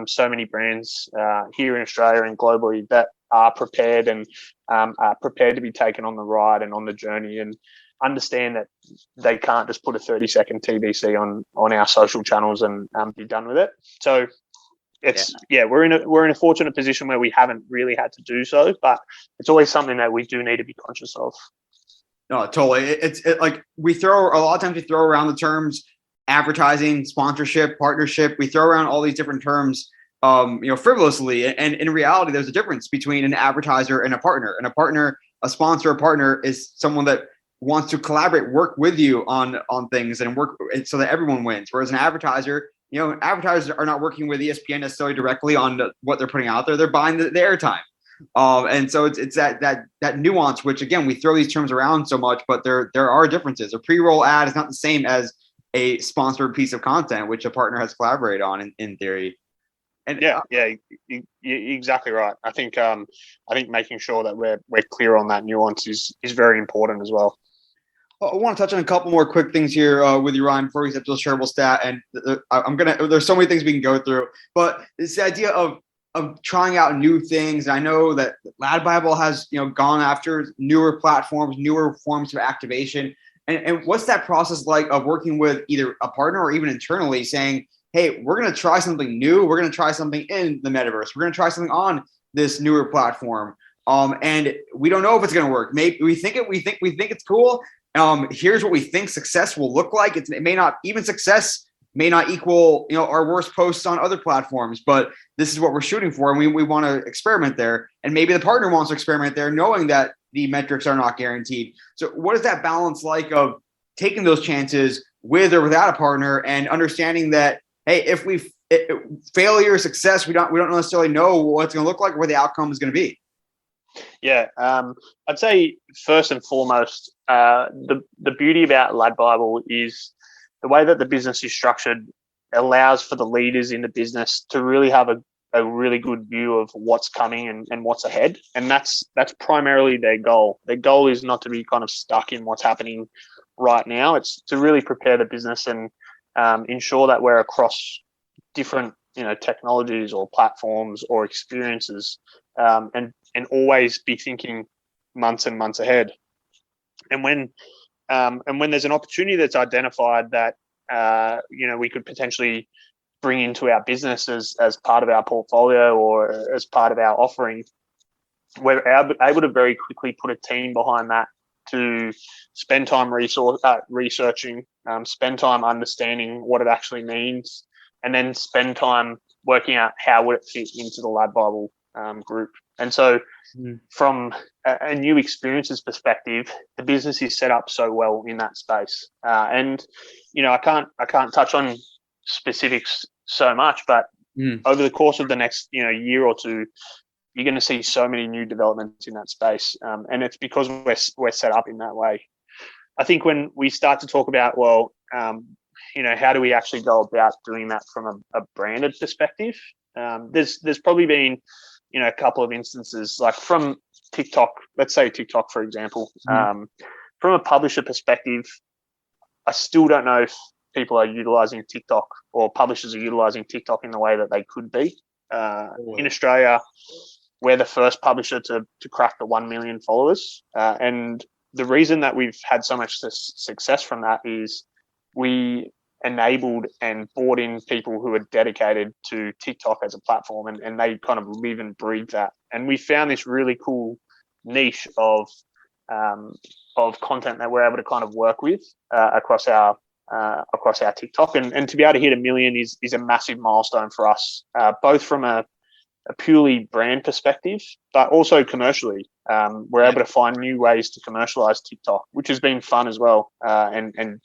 so many brands here in Australia and globally that are prepared and are prepared to be taken on the ride and on the journey, and understand that they can't just put a 30-second TBC on our social channels and be done with it. So we're in a fortunate position where we haven't really had to do so, but it's always something that we do need to be conscious of. No, totally. It's like a lot of times we throw around the terms advertising, sponsorship, partnership. We throw around all these different terms, frivolously. And in reality, there's a difference between an advertiser and a partner. And a sponsor, a partner is someone that wants to collaborate, work with you on things and work so that everyone wins. Whereas an advertiser, advertisers are not working with ESPN necessarily directly on what they're putting out there. They're buying the airtime. And so it's that nuance, which again, we throw these terms around so much, but there are differences. A pre-roll ad is not the same as a sponsored piece of content, which a partner has collaborated on in theory. And you're exactly right. I think making sure that we're clear on that nuance is very important as well. I want to touch on a couple more quick things here with you, Ryan, before we get to the shareable stat. And there's so many things we can go through, but it's the idea of trying out new things. I know that LADbible has, gone after newer platforms, newer forms of activation. And what's that process like of working with either a partner or even internally saying, hey, we're going to try something new. We're going to try something in the metaverse. We're going to try something on this newer platform. And we don't know if it's going to work. Maybe we think it's cool. Here's what we think success will look like. Success may not equal, our worst posts on other platforms, but this is what we're shooting for. And we want to experiment there. And maybe the partner wants to experiment there, knowing that the metrics are not guaranteed. So what is that balance like of taking those chances with or without a partner, and understanding that, hey, if failure or success, we don't necessarily know what it's going to look like or what the outcome is going to be? Yeah, I'd say first and foremost, the beauty about LADbible is the way that the business is structured allows for the leaders in the business to really have a really good view of what's coming and what's ahead. And that's primarily their goal. Their goal is not to be kind of stuck in what's happening right now. It's to really prepare the business and ensure that we're across different, technologies or platforms or experiences, and always be thinking months and months ahead. And when there's an opportunity that's identified that we could potentially bring into our business as part of our portfolio or as part of our offering, we're able to very quickly put a team behind that to spend time researching, spend time understanding what it actually means, and then spend time working out how would it fit into the LADbible group. And so from a new experiences perspective, the business is set up so well in that space. And, I can't touch on specifics so much, but over the course of the next, year or two, you're going to see so many new developments in that space. And it's because we're set up in that way. I think when we start to talk about, how do we actually go about doing that from a branded perspective? There's probably been, a couple of instances, like from TikTok, let's say TikTok, for example. From a publisher perspective, I still don't know if people are utilizing TikTok or publishers are utilizing TikTok in the way that they could be. In Australia, we're the first publisher to crack the 1 million followers. And the reason that we've had so much success from that is we enabled and brought in people who are dedicated to TikTok as a platform, and they kind of live and breathe that. And we found this really cool niche of content that we're able to kind of work with across our TikTok, and to be able to hit 1 million is a massive milestone for us, both from a purely brand perspective, but also commercially. We're able to find new ways to commercialize TikTok, which has been fun as well. And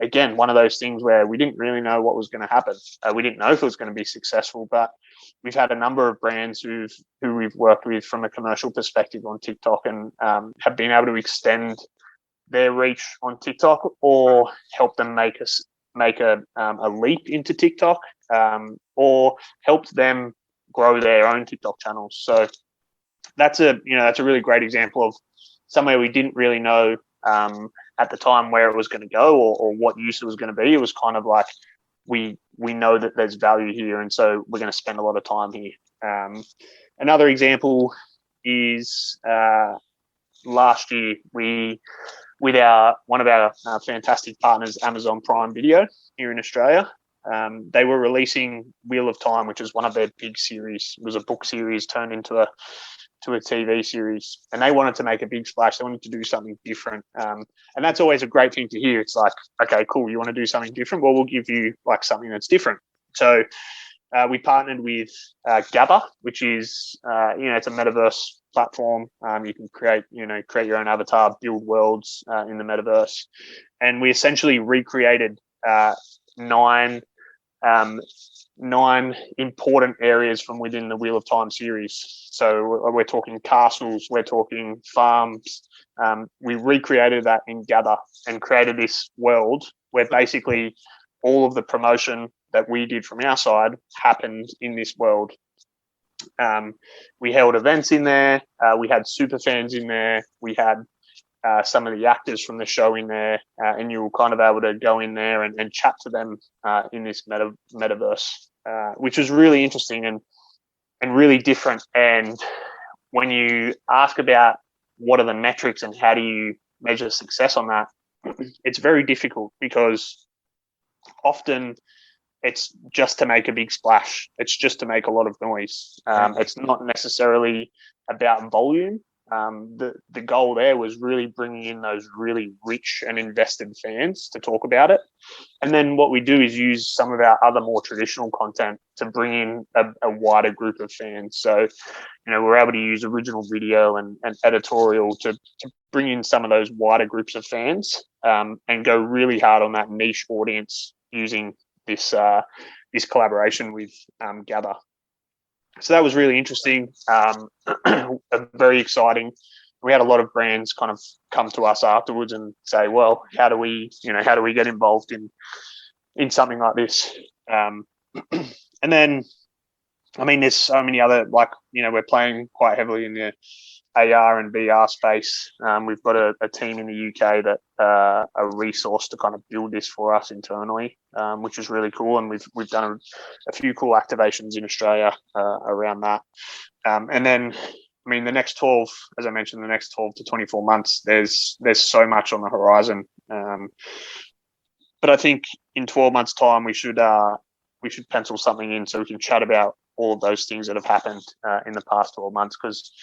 again, one of those things where we didn't really know what was going to happen. We didn't know if it was going to be successful, but we've had a number of brands who we've worked with from a commercial perspective on TikTok, and have been able to extend their reach on TikTok or help them make a leap into TikTok, or helped them grow their own TikTok channels. So that's a really great example of somewhere we didn't really know at the time where it was going to go or what use it was going to be. It was kind of like we know that there's value here, and so we're going to spend a lot of time here. Another example is last year with one of our fantastic partners, Amazon Prime Video here in Australia. They were releasing Wheel of Time, which is one of their big series. It was a book series turned into a TV series, and they wanted to make a big splash. They wanted to do something different, and that's always a great thing to hear. It's like, okay, cool, you want to do something different? Well, we'll give you like something that's different. So we partnered with Gather, which is it's a metaverse platform. You can create your own avatar, build worlds in the metaverse, and we essentially recreated 9 important areas from within the Wheel of Time series. So we're talking castles, we're talking farms. We recreated that in Gather and created this world where basically all of the promotion that we did from our side happened in this world. We held events in there. We had super fans in there. We had some of the actors from the show in there, and you were kind of able to go in there and chat to them in this metaverse, which was really interesting and really different. And when you ask about what are the metrics and how do you measure success on that, it's very difficult because often it's just to make a big splash. It's just to make a lot of noise. It's not necessarily about volume. The goal there was really bringing in those really rich and invested fans to talk about it. And then what we do is use some of our other more traditional content to bring in a wider group of fans. So, we're able to use original video and editorial to bring in some of those wider groups of fans, and go really hard on that niche audience using this collaboration with Gather. So that was really interesting, very exciting. We had a lot of brands kind of come to us afterwards and say, well, how do we get involved in something like this? And then, there's so many other, we're playing quite heavily in the AR and VR space. We've got a team in the UK that are resourced to kind of build this for us internally, which is really cool. And we've done a few cool activations in Australia around that. And then, the next 12, as I mentioned, the next 12 to 24 months, there's so much on the horizon. But I think in 12 months' time, we should pencil something in so we can chat about all of those things that have happened in the past 12 months, because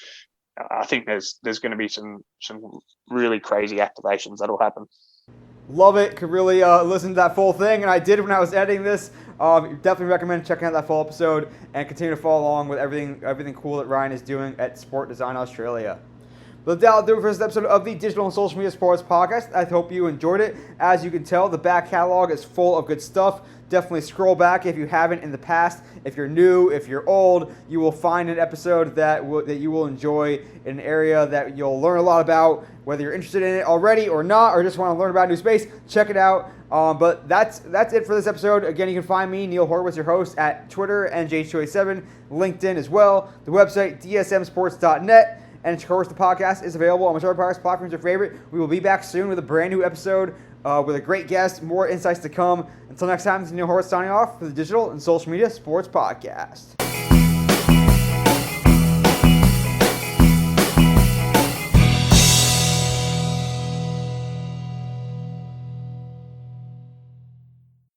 I think there's going to be some really crazy activations that'll happen. Love it. Could really listen to that full thing, and I did when I was editing this. Definitely recommend checking out that full episode and continue to follow along with everything cool that Ryan is doing at Sport Design Australia. But that'll do it for this episode of the Digital and Social Media Sports Podcast. I hope you enjoyed it. As you can tell, the back catalog is full of good stuff. Definitely scroll back if you haven't in the past. If you're new, if you're old, you will find an episode that you will enjoy in an area that you'll learn a lot about. Whether you're interested in it already or not, or just want to learn about a new space, check it out. But that's it for this episode. Again, you can find me, Neil Horowitz, your host, at Twitter, NJ287, LinkedIn as well, the website, dsmsports.net. And of course, the podcast is available on whichever podcast platforms your favorite. We will be back soon with a brand new episode with a great guest, more insights to come. Until next time, this is Neil Horowitz signing off for the Digital and Social Media Sports Podcast.